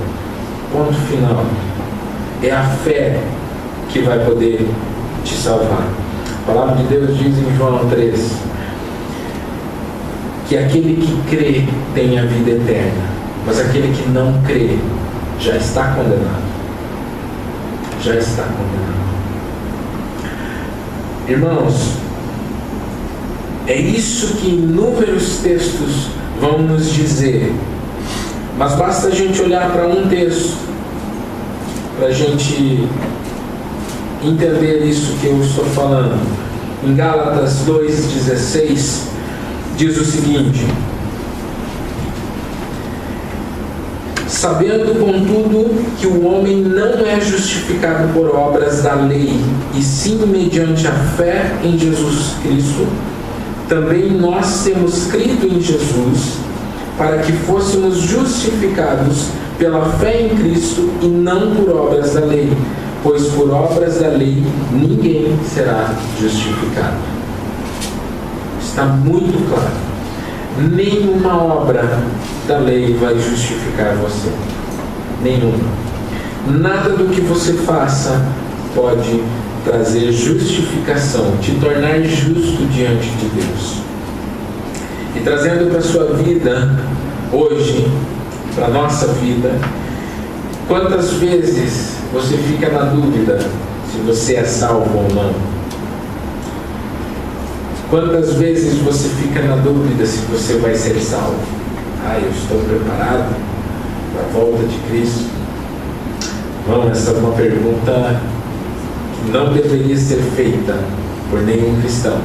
Ponto final. É a fé que vai poder te salvar. A palavra de Deus diz em João 3 que aquele que crê tem a vida eterna, mas aquele que não crê já está condenado. Já está condenado. Irmãos, é isso que inúmeros textos vão nos dizer. Mas basta a gente olhar para um texto para a gente entender isso que eu estou falando. Em Gálatas 2,16 diz o seguinte: sabendo, contudo, que o homem não é justificado por obras da lei, e sim mediante a fé em Jesus Cristo, também nós temos crido em Jesus, para que fôssemos justificados pela fé em Cristo e não por obras da lei, pois por obras da lei ninguém será justificado. Está muito claro. Nenhuma obra da lei vai justificar você. Nenhuma. Nada do que você faça pode trazer justificação, te tornar justo diante de Deus. E trazendo para a sua vida, hoje, para a nossa vida, quantas vezes você fica na dúvida se você é salvo ou não? Quantas vezes você fica na dúvida se você vai ser salvo? Eu estou preparado para a volta de Cristo? Não, essa é uma pergunta que não deveria ser feita por nenhum cristão.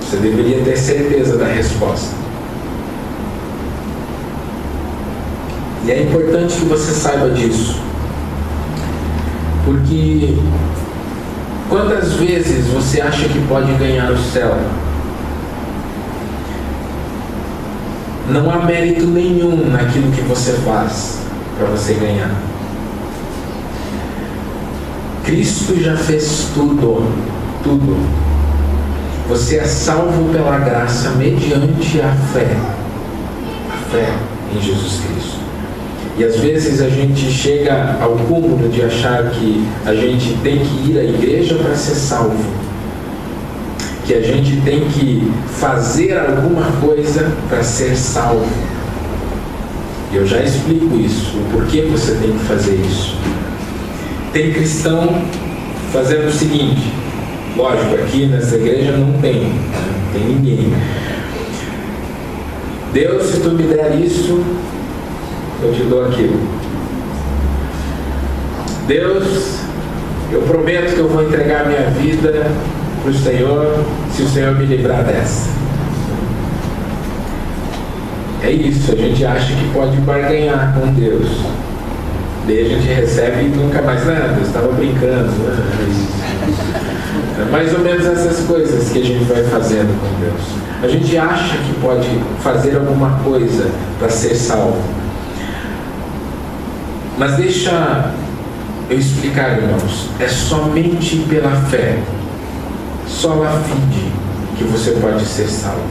Você deveria ter certeza da resposta. E é importante que você saiba disso. Porque quantas vezes você acha que pode ganhar o céu? Não há mérito nenhum naquilo que você faz para você ganhar. Cristo já fez tudo. Você é salvo pela graça mediante a fé. A fé em Jesus Cristo. E às vezes a gente chega ao cúmulo de achar que a gente tem que ir à igreja para ser salvo. Que a gente tem que fazer alguma coisa para ser salvo. E eu já explico isso, o porquê você tem que fazer isso. Tem cristão fazendo o seguinte, lógico, aqui nessa igreja não tem ninguém. Deus, se tu me der isso, eu te dou aquilo. Deus, eu prometo que eu vou entregar minha vida para o Senhor, se o Senhor me livrar dessa. É isso, a gente acha que pode barganhar com Deus. Daí a gente recebe e nunca mais nada. Deus estava brincando. É mais ou menos essas coisas que a gente vai fazendo com Deus. A gente acha que pode fazer alguma coisa para ser salvo. Mas deixa eu explicar, irmãos. É somente pela fé, sola fide, que você pode ser salvo.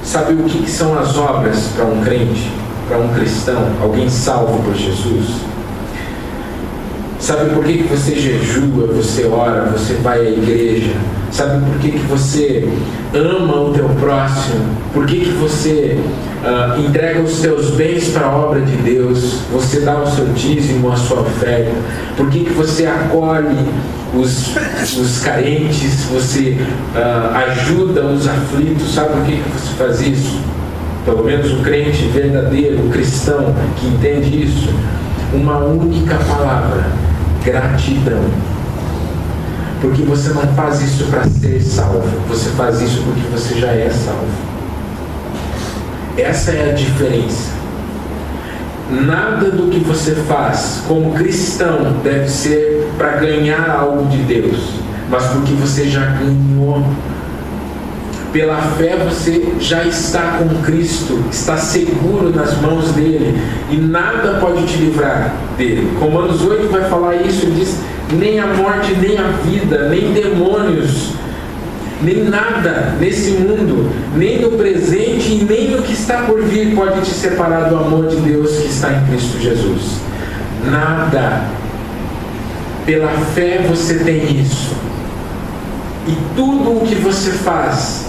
Sabe o que são as obras para um crente, para um cristão, alguém salvo por Jesus? Sabe por que você jejua, você ora, você vai à igreja? Sabe por que você ama o teu próximo? Por que você entrega os seus bens para a obra de Deus? Você dá o seu dízimo, a sua oferta? Por que você acolhe os carentes? Você ajuda os aflitos? Sabe por que você faz isso? Pelo menos o crente verdadeiro, o cristão que entende isso. Uma única palavra: gratidão. Porque você não faz isso para ser salvo, você faz isso porque você já é salvo. Essa é a diferença. Nada do que você faz como cristão deve ser para ganhar algo de Deus, mas porque você já ganhou. Pela fé você já está com Cristo, está seguro nas mãos dele, e nada pode te livrar dele. Romanos 8 vai falar isso, ele diz: nem a morte, nem a vida, nem demônios, nem nada nesse mundo, nem no presente e nem no que está por vir pode te separar do amor de Deus que está em Cristo Jesus. Nada. Pela fé você tem isso. E tudo o que você faz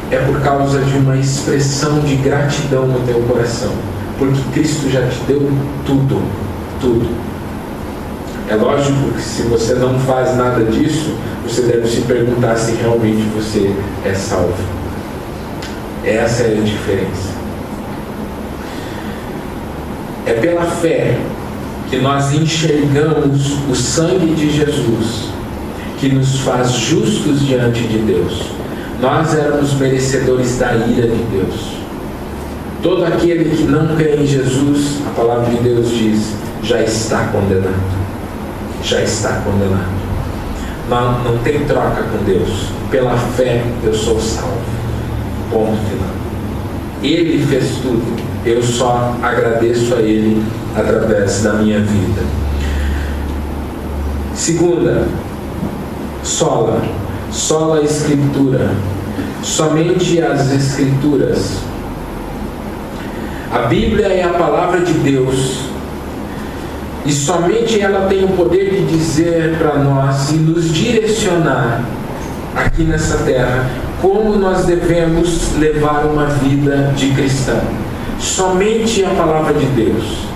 é por causa de uma expressão de gratidão no teu coração, porque Cristo já te deu tudo, tudo. É lógico que se você não faz nada disso, você deve se perguntar se realmente você é salvo. Essa é a diferença. É pela fé que nós enxergamos o sangue de Jesus, que nos faz justos diante de Deus. Nós éramos merecedores da ira de Deus. Todo aquele que não crê em Jesus, a palavra de Deus diz, já está condenado. Já está condenado. Não tem troca com Deus. Pela fé eu sou salvo. Ponto final. Ele fez tudo. Eu só agradeço a Ele através da minha vida. Segunda, sola a Escritura. Somente as Escrituras. A Bíblia é a palavra de Deus. E somente ela tem o poder de dizer para nós e nos direcionar aqui nessa terra como nós devemos levar uma vida de cristão. Somente a palavra de Deus.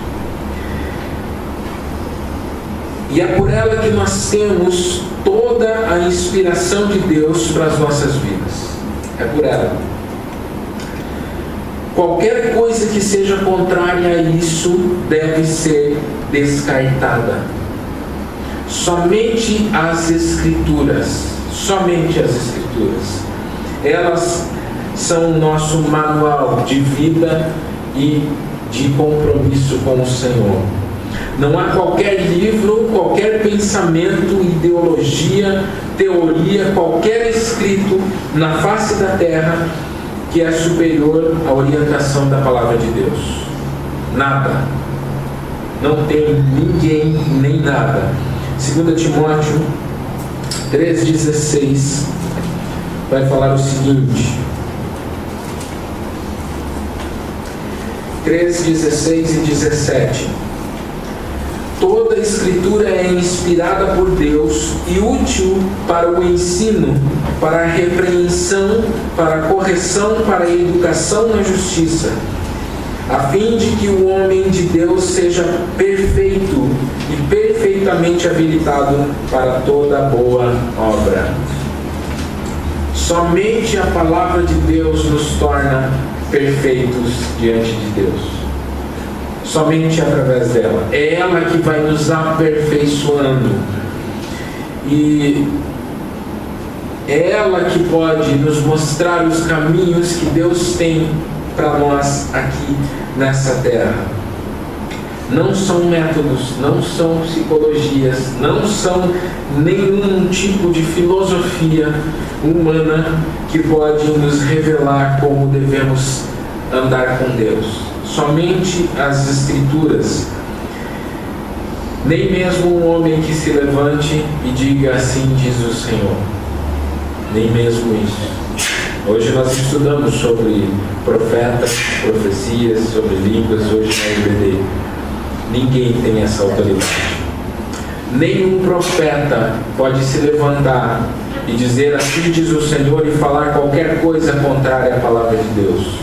E é por ela que nós temos toda a inspiração de Deus para as nossas vidas. É por ela. Qualquer coisa que seja contrária a isso deve ser descartada. Somente as Escrituras. Somente as Escrituras. Elas são o nosso manual de vida e de compromisso com o Senhor. Não há qualquer livro, qualquer pensamento, ideologia, teoria, qualquer escrito na face da terra que é superior à orientação da palavra de Deus. Nada. Não tem ninguém nem nada. 2 Timóteo 3,16 vai falar o seguinte. 3,16 e 17. Toda a Escritura é inspirada por Deus e útil para o ensino, para a repreensão, para a correção, para a educação na justiça, a fim de que o homem de Deus seja perfeito e perfeitamente habilitado para toda boa obra. Somente a palavra de Deus nos torna perfeitos diante de Deus. Somente através dela. É ela que vai nos aperfeiçoando. E é ela que pode nos mostrar os caminhos que Deus tem para nós aqui nessa terra. Não são métodos, não são psicologias, não são nenhum tipo de filosofia humana que pode nos revelar como devemos andar com Deus. Somente as Escrituras. Nem mesmo um homem que se levante e diga assim diz o Senhor. Nem mesmo isso. Hoje nós estudamos sobre profetas, profecias, sobre línguas, hoje na IBD. Ninguém tem essa autoridade. Nenhum profeta pode se levantar e dizer assim diz o Senhor e falar qualquer coisa contrária à palavra de Deus.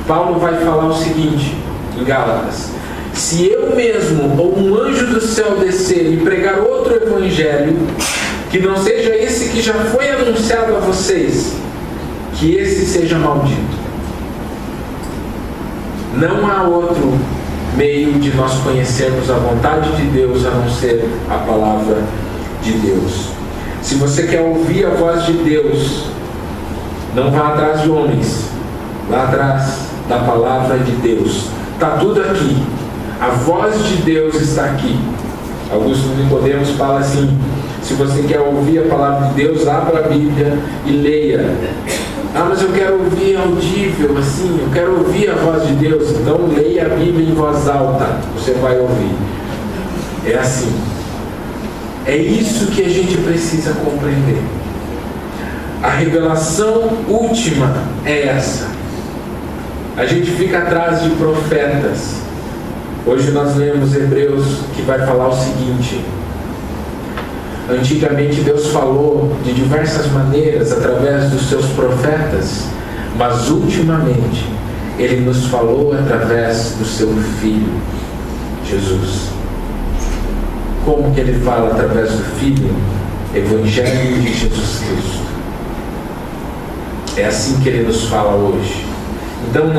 Paulo vai falar o seguinte em Gálatas: se eu mesmo ou um anjo do céu descer e pregar outro evangelho, que não seja esse que já foi anunciado a vocês, que esse seja maldito. Não há outro meio de nós conhecermos a vontade de Deus a não ser a palavra de Deus. Se você quer ouvir a voz de Deus, não vá atrás de homens, vá atrás da palavra de Deus. Está tudo aqui. A voz de Deus está aqui. Augusto Nicodemos fala assim: se você quer ouvir a palavra de Deus, abra a Bíblia e leia. Ah, mas eu quero ouvir audível, assim, eu quero ouvir a voz de Deus. Então leia a Bíblia em voz alta, você vai ouvir. É assim. É isso que a gente precisa compreender. A revelação última é essa. A gente fica atrás de profetas. Hoje nós lemos Hebreus, que vai falar o seguinte: antigamente Deus falou de diversas maneiras através dos seus profetas, mas ultimamente Ele nos falou através do seu Filho, Jesus. Como que Ele fala através do Filho? Evangelho de Jesus Cristo. É assim que Ele nos fala hoje. Então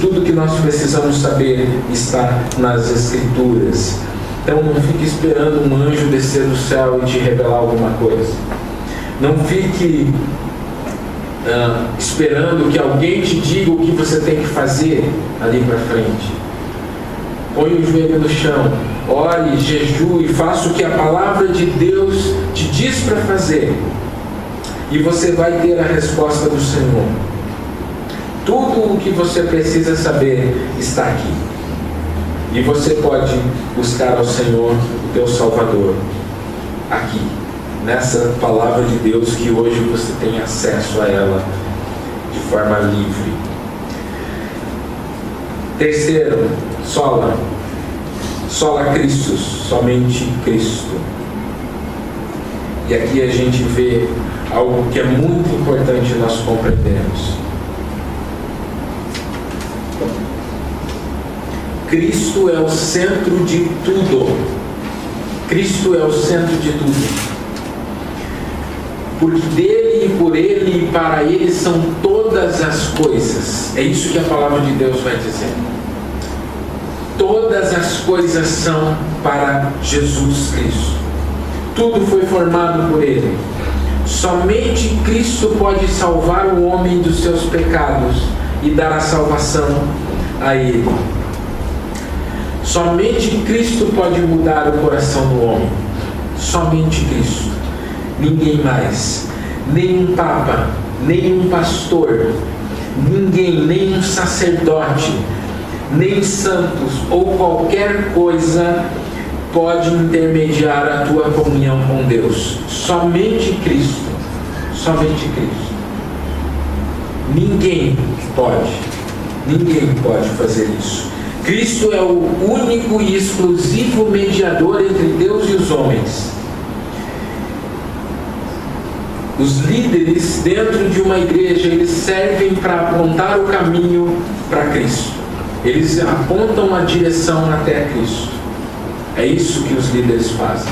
tudo que nós precisamos saber está nas Escrituras. Então não fique esperando um anjo descer do céu e te revelar alguma coisa. Não fique esperando que alguém te diga o que você tem que fazer ali para frente. Põe o joelho no chão, ore, jejue, faça o que a palavra de Deus te diz para fazer. E você vai ter a resposta do Senhor. Tudo o que você precisa saber está aqui. E você pode buscar ao Senhor, o teu Salvador, aqui, nessa palavra de Deus que hoje você tem acesso a ela de forma livre. Terceiro, sola Christus, somente Cristo. E aqui a gente vê algo que é muito importante nós compreendermos. Cristo é o centro de tudo. Cristo é o centro de tudo. Porque dele e por ele e para ele são todas as coisas. É isso que a palavra de Deus vai dizer. Todas as coisas são para Jesus Cristo. Tudo foi formado por ele. Somente Cristo pode salvar o homem dos seus pecados e dar a salvação a ele. Somente Cristo pode mudar o coração do homem. Somente Cristo. Ninguém mais. Nenhum papa, nenhum pastor, ninguém, nenhum sacerdote, nem santos ou qualquer coisa pode intermediar a tua comunhão com Deus. Somente Cristo. Somente Cristo. Ninguém pode fazer isso. Cristo é o único e exclusivo mediador entre Deus e os homens. Os líderes dentro de uma igreja, eles servem para apontar o caminho para Cristo. Eles apontam a direção até Cristo. É isso que os líderes fazem.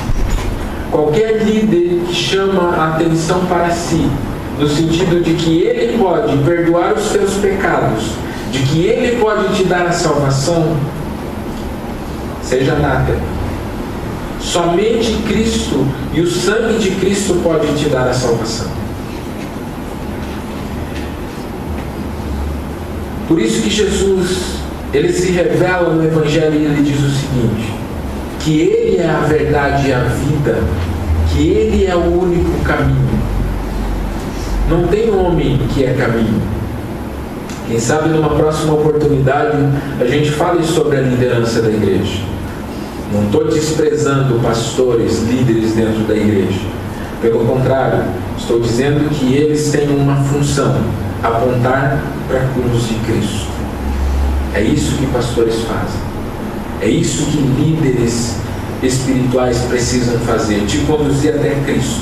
Qualquer líder que chama a atenção para si, no sentido de que ele pode perdoar os seus pecados, de que ele pode te dar a salvação, seja anátema. Somente Cristo e o sangue de Cristo pode te dar a salvação. Por isso que Jesus, ele se revela no Evangelho e ele diz o seguinte: que ele é a verdade e a vida, que ele é o único caminho. Não tem homem que é caminho. Quem sabe numa próxima oportunidade a gente fale sobre a liderança da igreja. Não estou desprezando pastores, líderes dentro da igreja. Pelo contrário, estou dizendo que eles têm uma função: apontar para a cruz de Cristo. É isso que pastores fazem. É isso que líderes espirituais precisam fazer, te conduzir até Cristo.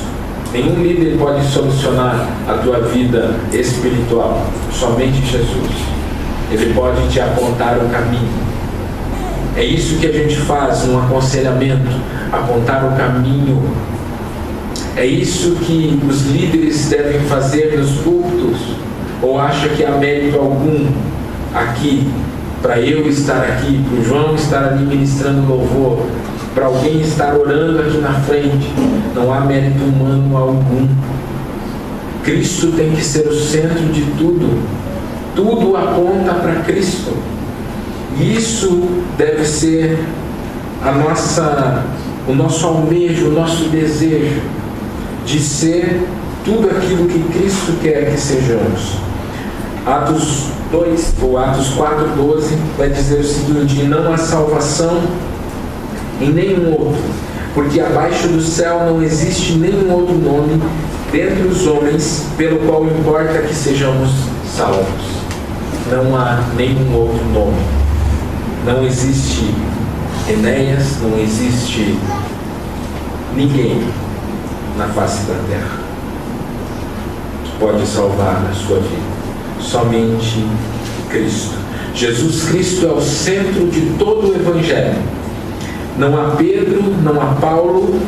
Nenhum líder pode solucionar a tua vida espiritual, somente Jesus. Ele pode te apontar o caminho. É isso que a gente faz no aconselhamento, apontar o caminho. É isso que os líderes devem fazer nos cultos. Ou acha que há mérito algum aqui, para eu estar aqui, para o João estar ali ministrando louvor, para alguém estar orando aqui na frente? Não há mérito humano algum. Cristo tem que ser o centro de tudo. Tudo aponta para Cristo. Isso deve ser o nosso almejo, o nosso desejo de ser tudo aquilo que Cristo quer que sejamos. Atos 2, ou Atos 4:12 vai dizer o seguinte: não há salvação em nenhum outro, porque abaixo do céu não existe nenhum outro nome dentre os homens pelo qual importa que sejamos salvos. Não há nenhum outro nome. Não existe Enéas, não existe ninguém na face da terra que pode salvar a sua vida. Somente Cristo. Jesus Cristo é o centro de todo o Evangelho. Não há Pedro, não há Paulo,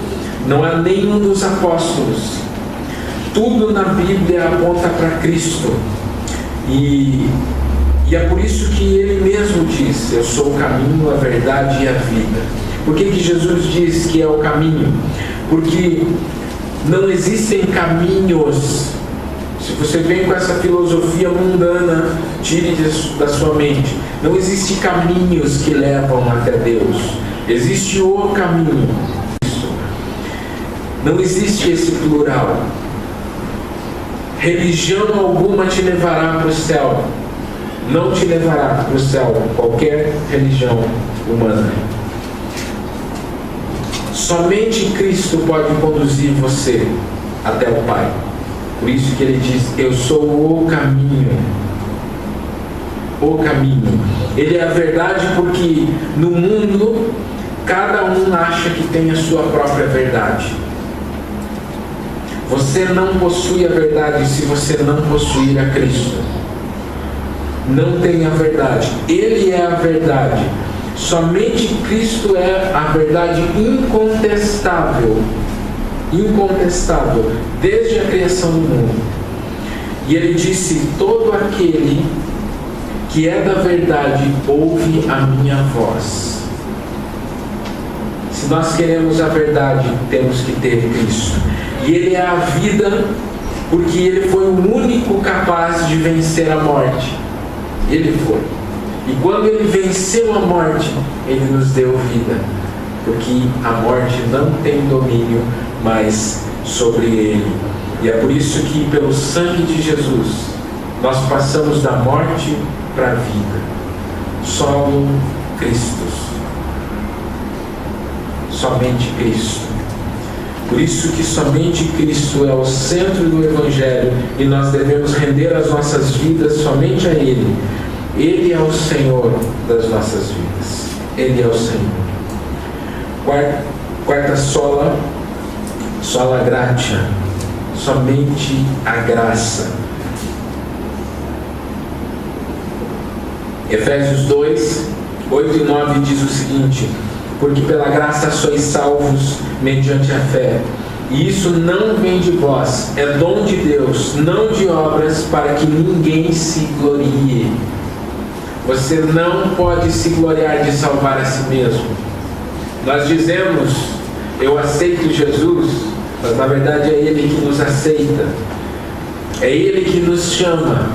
não há nenhum dos apóstolos. Tudo na Bíblia aponta para Cristo. E é por isso que Ele mesmo diz: eu sou o caminho, a verdade e a vida. Por que Jesus diz que é o caminho? Porque não existem caminhos. Se você vem com essa filosofia mundana, tire da sua mente. Não existem caminhos que levam até Deus. Existe o caminho. Não existe esse plural. Religião alguma te levará para o céu. Não te levará para o céu qualquer religião humana. Somente Cristo pode conduzir você até o Pai. Por isso que Ele diz: eu sou o caminho. O caminho. Ele é a verdade, porque no mundo cada um acha que tem a sua própria verdade. Você não possui a verdade se você não possuir a Cristo. Não tem a verdade. Ele é a verdade. Somente Cristo é a verdade incontestável. Incontestável. Desde a criação do mundo. E Ele disse: todo aquele que é da verdade ouve a minha voz. Se nós queremos a verdade, temos que ter Cristo. E Ele é a vida, porque Ele foi o único capaz de vencer a morte. Ele foi. E quando Ele venceu a morte, Ele nos deu vida. Porque a morte não tem domínio mais sobre Ele. E é por isso que, pelo sangue de Jesus, nós passamos da morte para a vida. Só Cristo. Somente Cristo. Por isso que somente Cristo é o centro do Evangelho e nós devemos render as nossas vidas somente a Ele. Ele é o Senhor das nossas vidas. Ele é o Senhor. Quarta sola gratia. Somente a graça. Efésios 2, 8 e 9 diz o seguinte: porque pela graça sois salvos mediante a fé. E isso não vem de vós, é dom de Deus, não de obras, para que ninguém se glorie. Você não pode se gloriar de salvar a si mesmo. Nós dizemos: eu aceito Jesus, mas na verdade é Ele que nos aceita. É Ele que nos chama.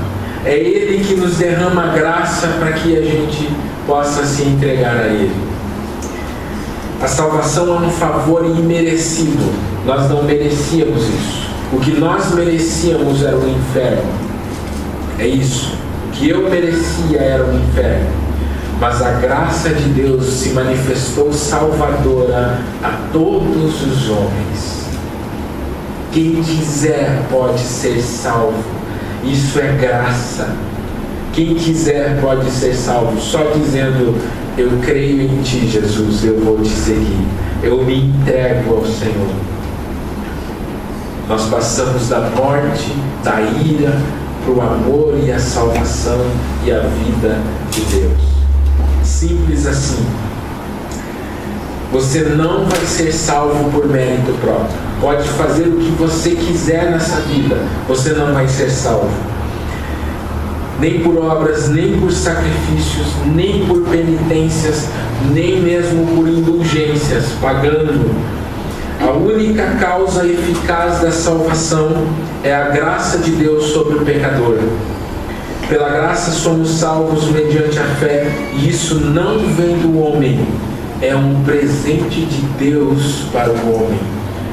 É Ele que nos derrama graça para que a gente possa se entregar a Ele. A salvação é um favor imerecido. Nós não merecíamos isso. O que nós merecíamos era o inferno. É isso. O que eu merecia era o inferno. Mas a graça de Deus se manifestou salvadora a todos os homens. Quem quiser pode ser salvo. Isso é graça. Quem quiser pode ser salvo. Só dizendo: eu creio em Ti, Jesus, eu vou Te seguir, eu me entrego ao Senhor. Nós passamos da morte, da ira, para o amor e a salvação e a vida de Deus. Simples assim. Você não vai ser salvo por mérito próprio. Pode fazer o que você quiser nessa vida, você não vai ser salvo. Nem por obras, nem por sacrifícios, nem por penitências, nem mesmo por indulgências, pagando. A única causa eficaz da salvação é a graça de Deus sobre o pecador. Pela graça somos salvos mediante a fé, e isso não vem do homem, é um presente de Deus para o homem.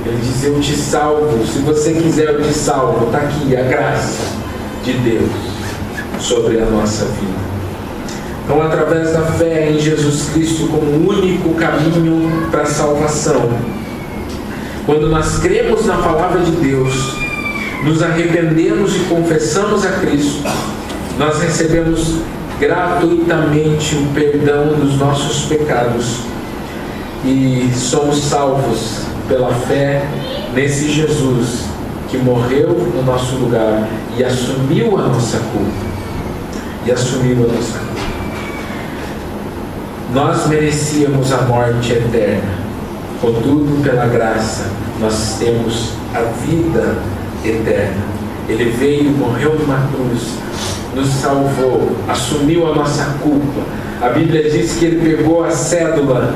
Ele diz: eu te salvo, se você quiser eu te salvo. Está aqui a graça de Deus sobre a nossa vida. Então, através da fé em Jesus Cristo como o único caminho para a salvação, quando nós cremos na palavra de Deus, nos arrependemos e confessamos a Cristo, nós recebemos gratuitamente o perdão dos nossos pecados e somos salvos pela fé nesse Jesus que morreu no nosso lugar e assumiu a nossa culpa. Nós merecíamos a morte eterna. Contudo, pela graça, nós temos a vida eterna. Ele veio, morreu numa cruz, nos salvou, assumiu a nossa culpa. A Bíblia diz que Ele pegou a cédula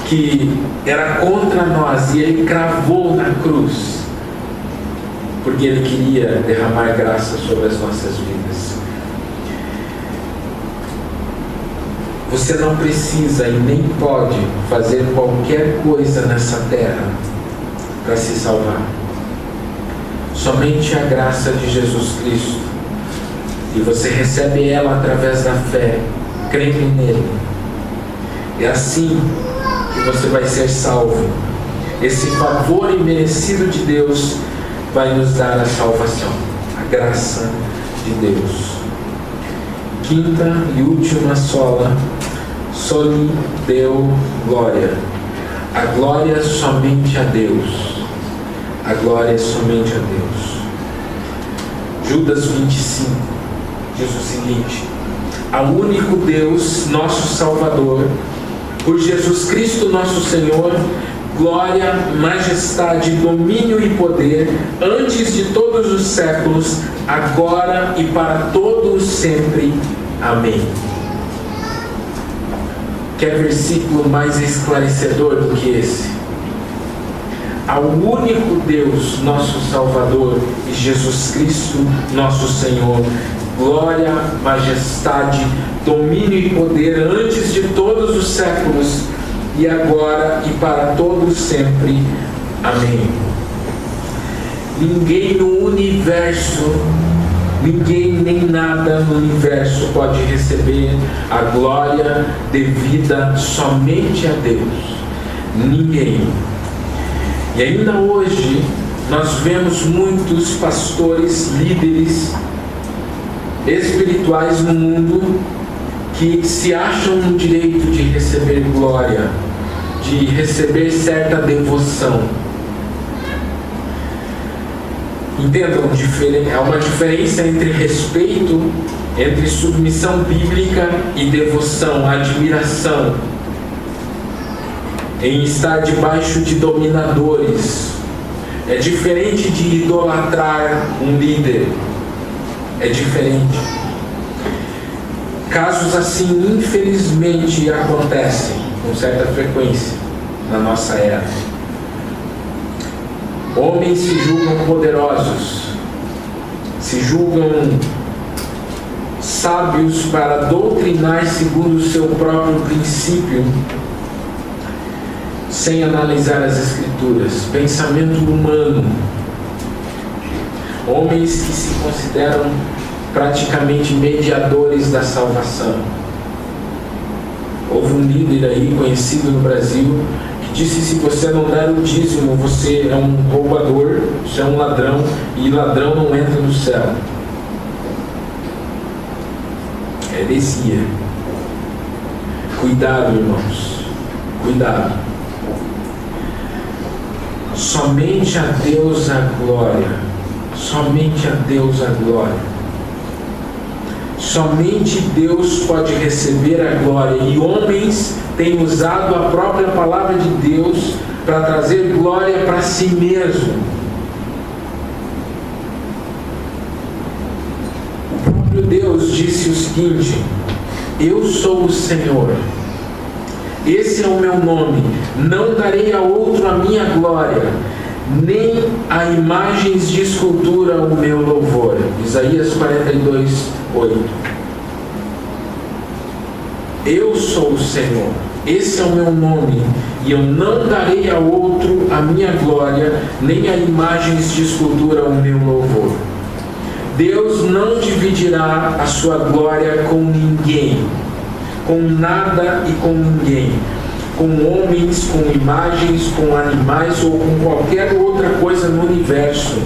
que era contra nós e Ele cravou na cruz, porque Ele queria derramar graça sobre as nossas vidas. Você não precisa e nem pode fazer qualquer coisa nessa terra para se salvar. Somente a graça de Jesus Cristo. E você recebe ela através da fé, crendo nele. É assim que você vai ser salvo. Esse favor imerecido de Deus vai nos dar a salvação, a graça de Deus. Quinta e última sola: soli Deo glória. A glória somente a Deus. A glória somente a Deus. Judas 25 diz o seguinte: ao único Deus, nosso Salvador, por Jesus Cristo nosso Senhor, glória, majestade, domínio e poder, antes de todos os séculos, agora e para todos sempre. Amém. Quer versículo mais esclarecedor do que esse? Ao único Deus, nosso Salvador, e Jesus Cristo, nosso Senhor, glória, majestade, domínio e poder antes de todos os séculos, e agora e para todos sempre. Amém. Ninguém no universo, ninguém nem nada no universo pode receber a glória devida somente a Deus. Ninguém. E ainda hoje nós vemos muitos pastores, líderes espirituais no mundo que se acham no direito de receber glória, de receber certa devoção. Entendam, há uma diferença entre respeito, entre submissão bíblica e devoção, admiração, em estar debaixo de dominadores. É diferente de idolatrar um líder. É diferente. Casos assim, infelizmente, acontecem com certa frequência na nossa era. Homens se julgam poderosos, se julgam sábios para doutrinar segundo o seu próprio princípio, sem analisar as Escrituras. Pensamento humano. Homens que se consideram praticamente mediadores da salvação. Houve um líder aí conhecido no Brasil que disse: se você não der o dízimo, você é um roubador, você é um ladrão, e ladrão não entra no céu. É heresia. Cuidado, irmãos. Cuidado. Somente a Deus a glória. Somente a Deus a glória. Somente Deus pode receber a glória. E homens têm usado a própria palavra de Deus para trazer glória para si mesmo. O próprio Deus disse o seguinte: eu sou o Senhor. Esse é o meu nome. Não darei a outro a minha glória, nem a imagens de escultura o meu louvor. Isaías 42, 8. Eu sou o Senhor. Esse é o meu nome. E eu não darei a outro a minha glória, nem a imagens de escultura o meu louvor. Deus não dividirá a sua glória com ninguém, com nada e com ninguém, com homens, com imagens, com animais ou com qualquer outra coisa no universo.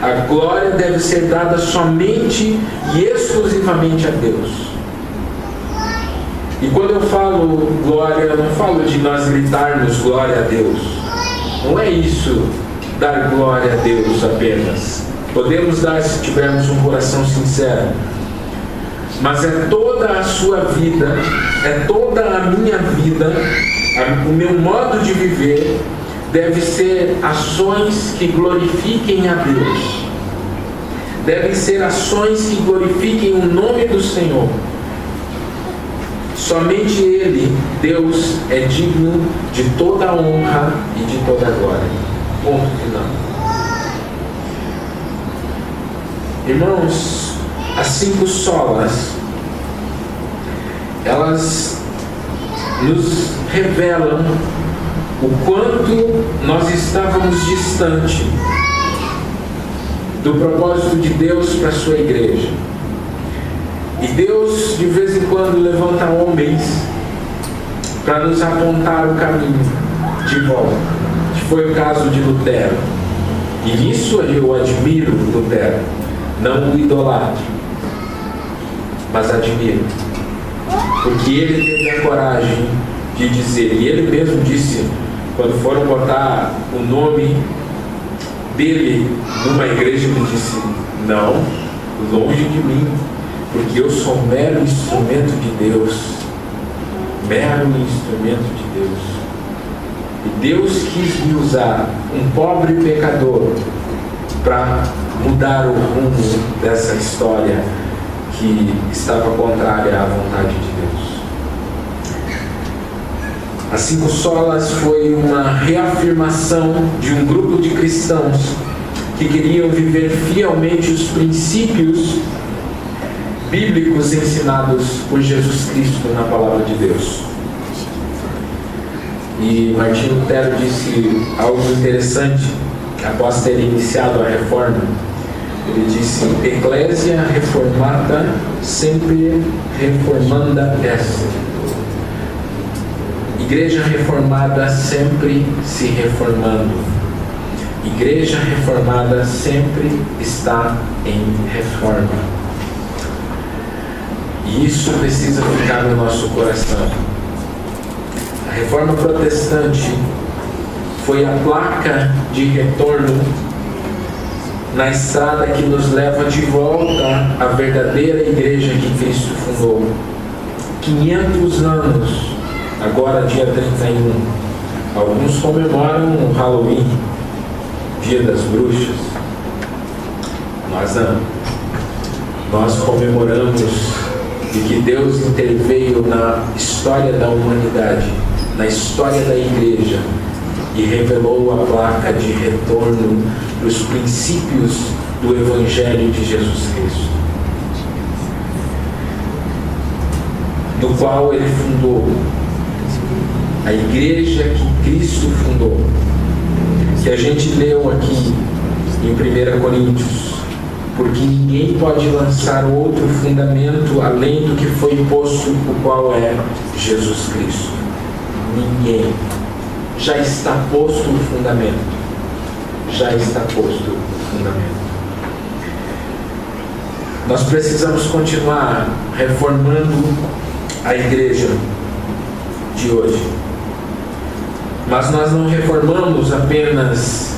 A glória deve ser dada somente e exclusivamente a Deus. E quando eu falo glória, eu não falo de nós gritarmos glória a Deus. Não é isso, dar glória a Deus apenas. Podemos dar se tivermos um coração sincero. Mas é toda a sua vida, é toda a minha vida, o meu modo de viver deve ser ações que glorifiquem a Deus. Devem ser ações que glorifiquem o nome do Senhor. Somente Ele, Deus, é digno de toda a honra e de toda a glória. Ponto final. Irmãos, as 5 solas, elas nos revelam o quanto nós estávamos distante do propósito de Deus para a sua igreja. E Deus de vez em quando levanta homens para nos apontar o caminho de volta, que foi o caso de Lutero. E nisso eu admiro Lutero, não o idolatro, mas admiro, porque ele teve a coragem de dizer, e ele mesmo disse, quando foram botar o nome dele numa igreja, ele disse: não, longe de mim, porque eu sou mero instrumento de Deus. Mero instrumento de Deus. E Deus quis me usar, um pobre pecador, para mudar o rumo dessa história que estava contrária à vontade de Deus. As 5 solas foi uma reafirmação de um grupo de cristãos que queriam viver fielmente os princípios bíblicos ensinados por Jesus Cristo na palavra de Deus. E Martinho Lutero disse algo interessante após ter iniciado a reforma. Ele disse: Ecclesia reformata sempre reformanda est. Igreja reformada sempre se reformando. Igreja reformada sempre está em reforma. E isso precisa ficar no nosso coração. A reforma protestante foi a placa de retorno na estrada que nos leva de volta à verdadeira igreja que Cristo fundou. 500 anos, agora dia 31. Alguns comemoram o Halloween, Dia das Bruxas. Nós não. Nós comemoramos de que Deus interveio na história da humanidade, na história da igreja, e revelou a placa de retorno para os princípios do Evangelho de Jesus Cristo, no qual ele fundou a igreja que Cristo fundou, que a gente leu aqui em 1 Coríntios, porque ninguém pode lançar outro fundamento além do que foi posto, o qual é Jesus Cristo. Ninguém. Já está posto o fundamento. Já está posto o fundamento. Nós precisamos continuar reformando a igreja, de hoje. Mas nós não reformamos apenas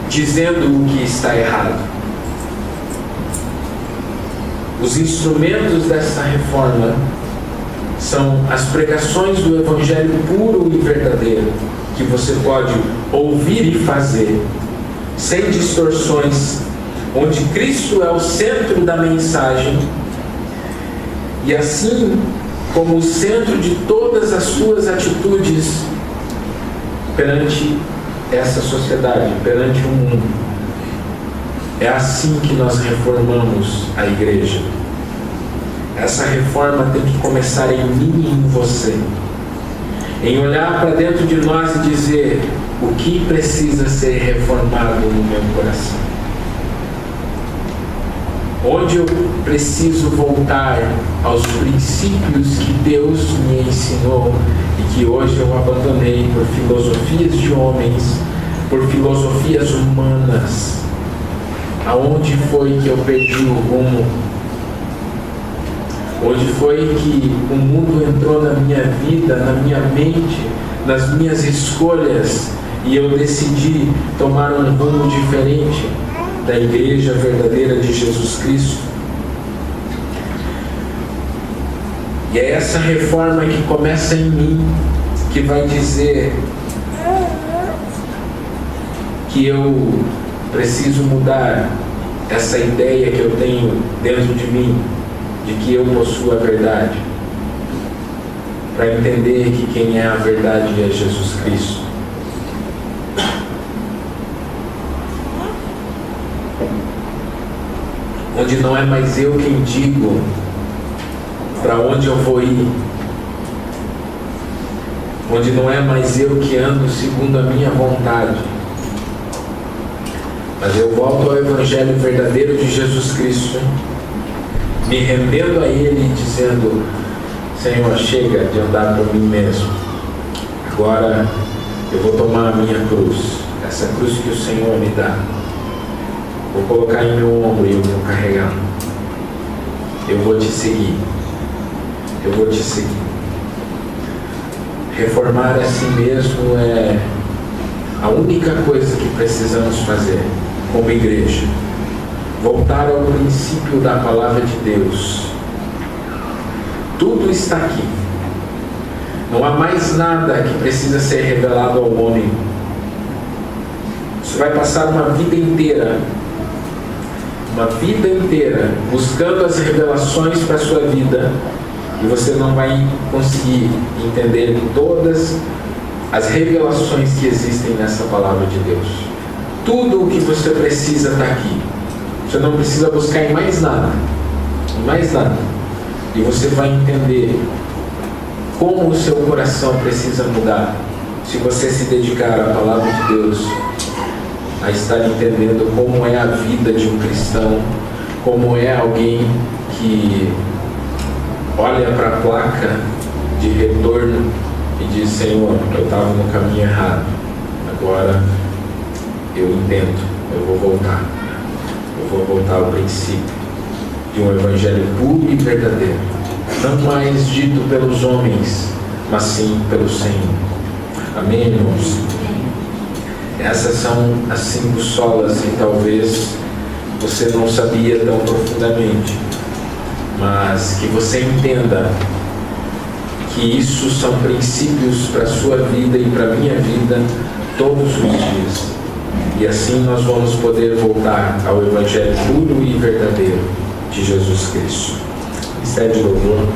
dizendo o que está errado. Os instrumentos dessa reforma são as pregações do Evangelho puro e verdadeiro, que você pode ouvir e fazer, sem distorções, onde Cristo é o centro da mensagem, e assim como o centro de todas as suas atitudes perante essa sociedade, perante o mundo. É assim que nós reformamos a igreja. Essa reforma tem que começar em mim e em você, em olhar para dentro de nós e dizer o que precisa ser reformado no meu coração, onde eu preciso voltar aos princípios que Deus me ensinou e que hoje eu abandonei por filosofias de homens, por filosofias humanas. Aonde foi que eu perdi o rumo? Onde foi que o mundo entrou na minha vida, na minha mente, nas minhas escolhas, e eu decidi tomar um rumo diferente da igreja verdadeira de Jesus Cristo? E é essa reforma que começa em mim, que vai dizer que eu preciso mudar essa ideia que eu tenho dentro de mim, de que eu possuo a verdade, para entender que quem é a verdade é Jesus Cristo. Onde não é mais eu quem digo para onde eu vou ir, onde não é mais eu que ando segundo a minha vontade, mas eu volto ao Evangelho verdadeiro de Jesus Cristo, me rendendo a Ele e dizendo: Senhor, chega de andar por mim mesmo, agora eu vou tomar a minha cruz, essa cruz que o Senhor me dá, vou colocar em meu ombro e eu vou carregar. Eu vou te seguir. Eu vou te seguir. Reformar a si mesmo é a única coisa que precisamos fazer como igreja. Voltar ao princípio da palavra de Deus. Tudo está aqui. Não há mais nada que precisa ser revelado ao homem. Você vai passar uma vida inteira buscando as revelações para a sua vida, e você não vai conseguir entender todas as revelações que existem nessa palavra de Deus. Tudo o que você precisa está aqui. Você não precisa buscar em mais nada. E você vai entender como o seu coração precisa mudar se você se dedicar à palavra de Deus, a estar entendendo como é a vida de um cristão, como é alguém que olha para a placa de retorno e diz: Senhor, eu estava no caminho errado, agora eu entendo, eu vou voltar ao princípio de um evangelho puro e verdadeiro, não mais dito pelos homens, mas sim pelo Senhor. Amém, irmãos? Essas são as 5 solas que talvez você não sabia tão profundamente, mas que você entenda que isso são princípios para a sua vida e para a minha vida todos os dias. E assim nós vamos poder voltar ao Evangelho puro e verdadeiro de Jesus Cristo. Ministério de louvor.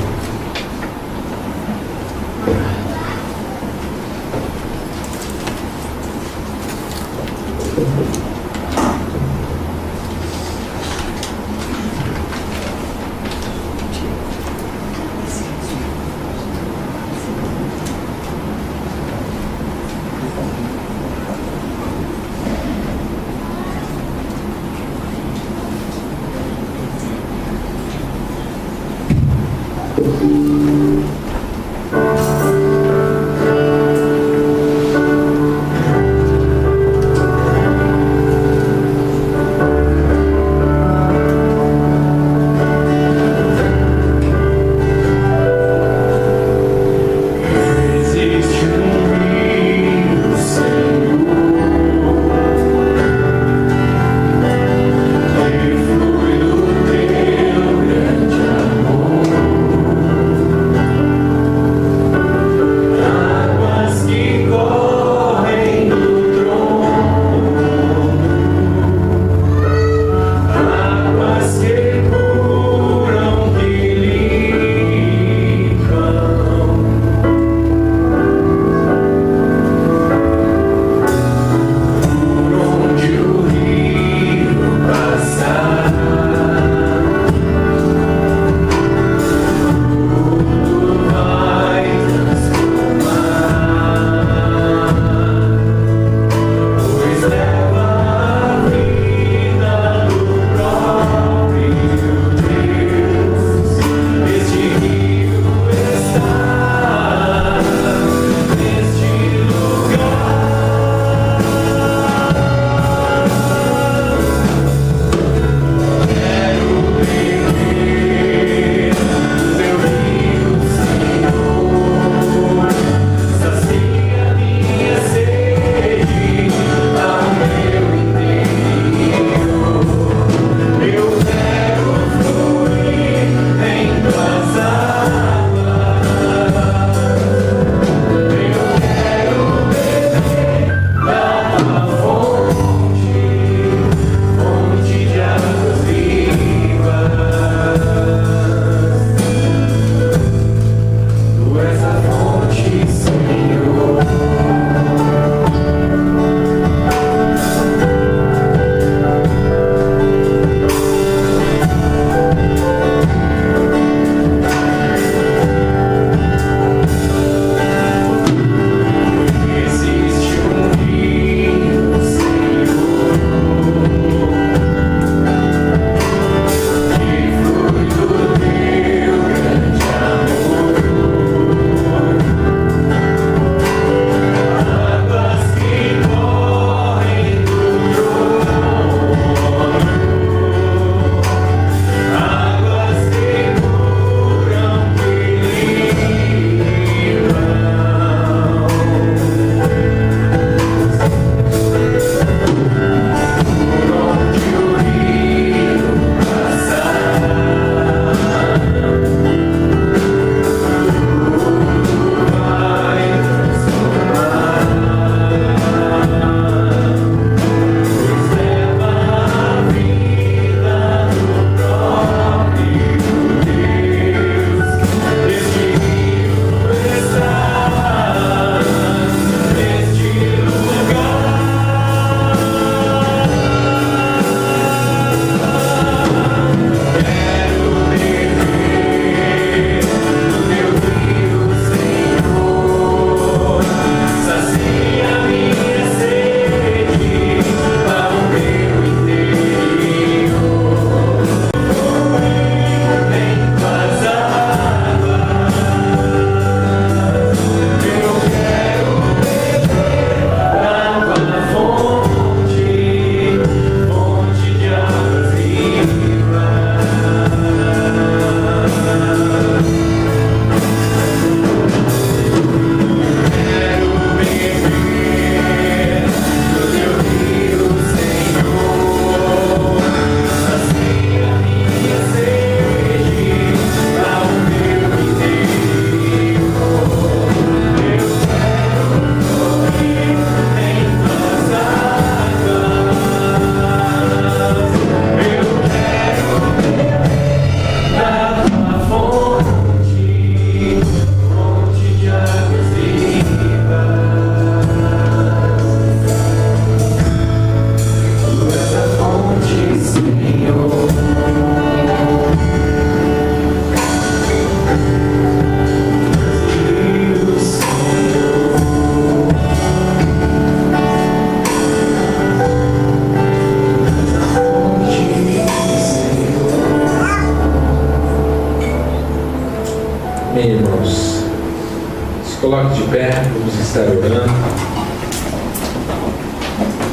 estar orando.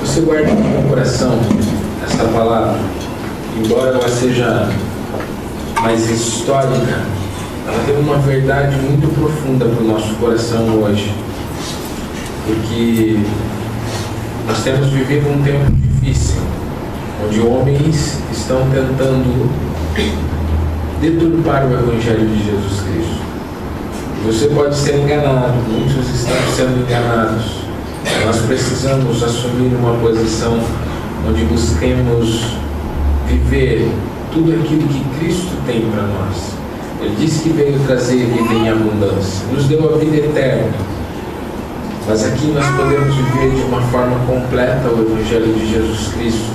Você guarda no meu coração essa palavra, embora ela seja mais histórica, ela tem uma verdade muito profunda para o nosso coração hoje, porque nós temos vivido um tempo difícil, onde homens estão tentando deturpar o Evangelho de Jesus Cristo. Você pode ser enganado, muitos estão sendo enganados. Nós precisamos assumir uma posição onde busquemos viver tudo aquilo que Cristo tem para nós. Ele disse que veio trazer vida em abundância, nos deu a vida eterna. Mas aqui nós podemos viver de uma forma completa o Evangelho de Jesus Cristo,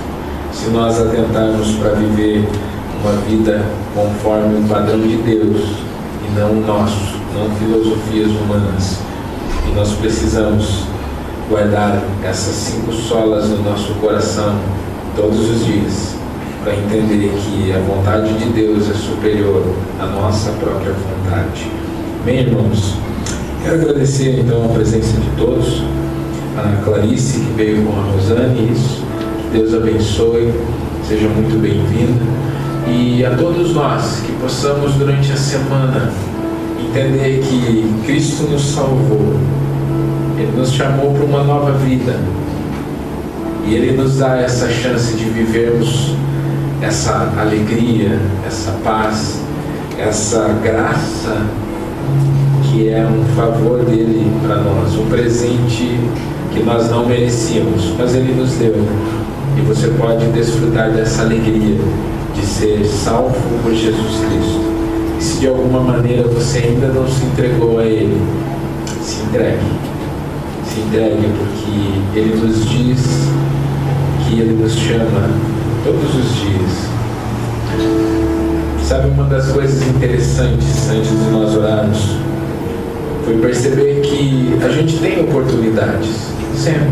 se nós atentarmos para viver uma vida conforme o padrão de Deus e não o nosso, não filosofias humanas. E nós precisamos guardar essas 5 solas no nosso coração todos os dias, para entender que a vontade de Deus é superior à nossa própria vontade. Bem, irmãos, quero agradecer então a presença de todos, a Clarice que veio com a Rosane, isso, que Deus abençoe, seja muito bem-vinda, e a todos nós que possamos durante a semana entender que Cristo nos salvou, Ele nos chamou para uma nova vida e Ele nos dá essa chance de vivermos essa alegria, essa paz, essa graça que é um favor dele para nós, um presente que nós não merecíamos, mas Ele nos deu. E você pode desfrutar dessa alegria de ser salvo por Jesus Cristo. E se de alguma maneira você ainda não se entregou a Ele, se entregue. Se entregue, porque Ele nos diz que Ele nos chama todos os dias. Sabe, uma das coisas interessantes antes de nós orarmos foi perceber que a gente tem oportunidades, sempre.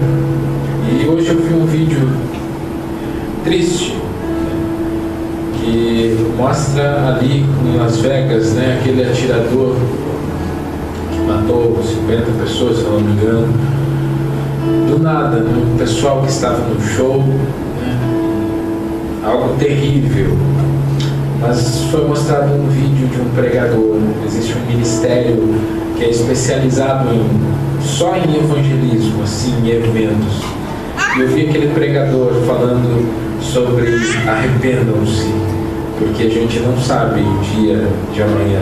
E hoje eu vi um vídeo triste que mostra ali em Las Vegas, né, aquele atirador que matou 50 pessoas, se eu não me engano, do nada, o pessoal que estava no show, né, algo terrível. Mas foi mostrado um vídeo de um pregador. Existe um ministério que é especializado só em evangelismo, assim, em eventos. E eu vi aquele pregador falando sobre arrependam-se, porque a gente não sabe o dia de amanhã.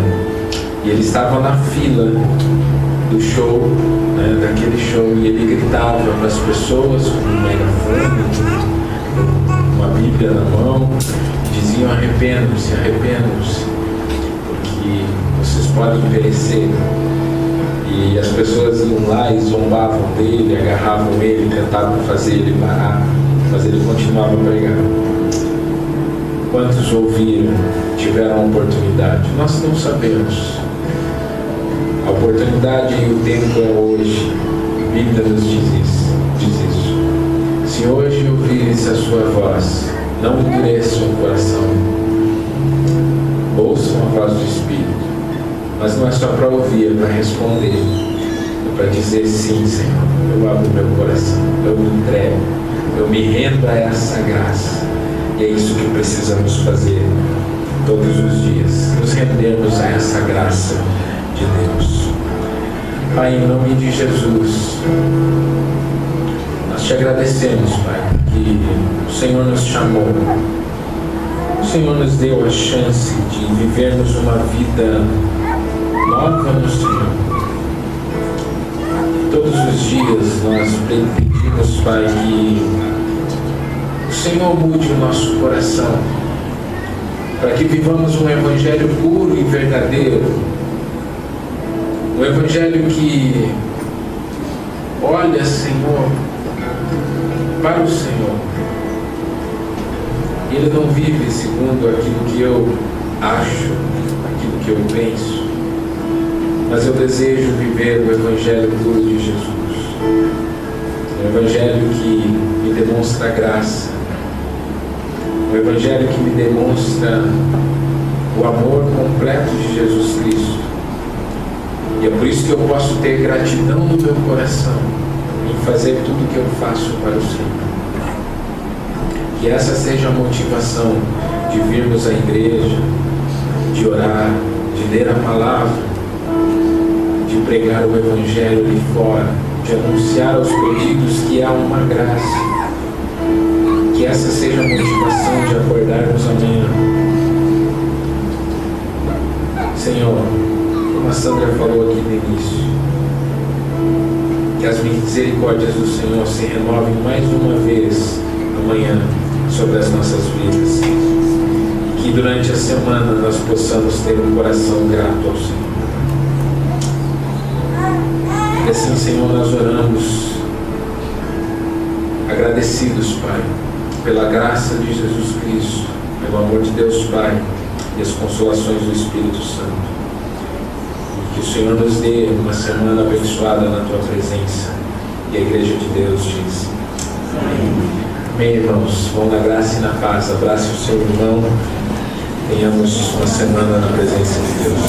E ele estava na fila do show, né, daquele show, e ele gritava para as pessoas com um megafone, uma Bíblia na mão, diziam: arrependam-se, arrependam-se, porque vocês podem perecer. E as pessoas iam lá e zombavam dele, agarravam ele, tentavam fazer ele parar, mas ele continuava pregando. Quantos ouviram, tiveram a oportunidade? Nós não sabemos. A oportunidade e o tempo é hoje. A Bíblia nos diz isso. Se hoje ouvires a sua voz, não endureçam o coração. Ouçam a voz do Espírito. Mas não é só para ouvir, é para responder. É para dizer: sim, Senhor, eu abro meu coração, eu me entrego, eu me rendo a essa graça. E é isso que precisamos fazer todos os dias, nos rendermos a essa graça de Deus. Pai, em nome de Jesus, nós te agradecemos, Pai, que o Senhor nos chamou, o Senhor nos deu a chance de vivermos uma vida nova no Senhor. Todos os dias nós pedimos, Pai, que o Senhor mude o nosso coração, para que vivamos um evangelho puro e verdadeiro, um evangelho que olha, Senhor, para o Senhor. Ele não vive segundo aquilo que eu acho, aquilo que eu penso, mas eu desejo viver o evangelho puro de Jesus, um evangelho que me demonstra graça, um evangelho que me demonstra o amor completo de Jesus Cristo E é por isso que eu posso ter gratidão no meu coração em fazer tudo o que eu faço para o Senhor. Que essa seja a motivação de virmos à igreja, de orar, de ler a palavra, de pregar o Evangelho ali fora, de anunciar aos perdidos que há uma graça. Que essa seja a motivação de acordarmos amanhã. Senhor, como a Sandra falou aqui no início, que as misericórdias do Senhor se renovem mais uma vez amanhã sobre as nossas vidas. E que durante a semana nós possamos ter um coração grato ao Senhor. E assim, Senhor, nós oramos agradecidos, Pai, pela graça de Jesus Cristo, pelo amor de Deus Pai e as consolações do Espírito Santo. Que o Senhor nos dê uma semana abençoada na Tua presença. E a Igreja de Deus diz amém. Amém, irmãos. Vão na graça e na paz. Abrace o seu irmão. Tenhamos uma semana na presença de Deus.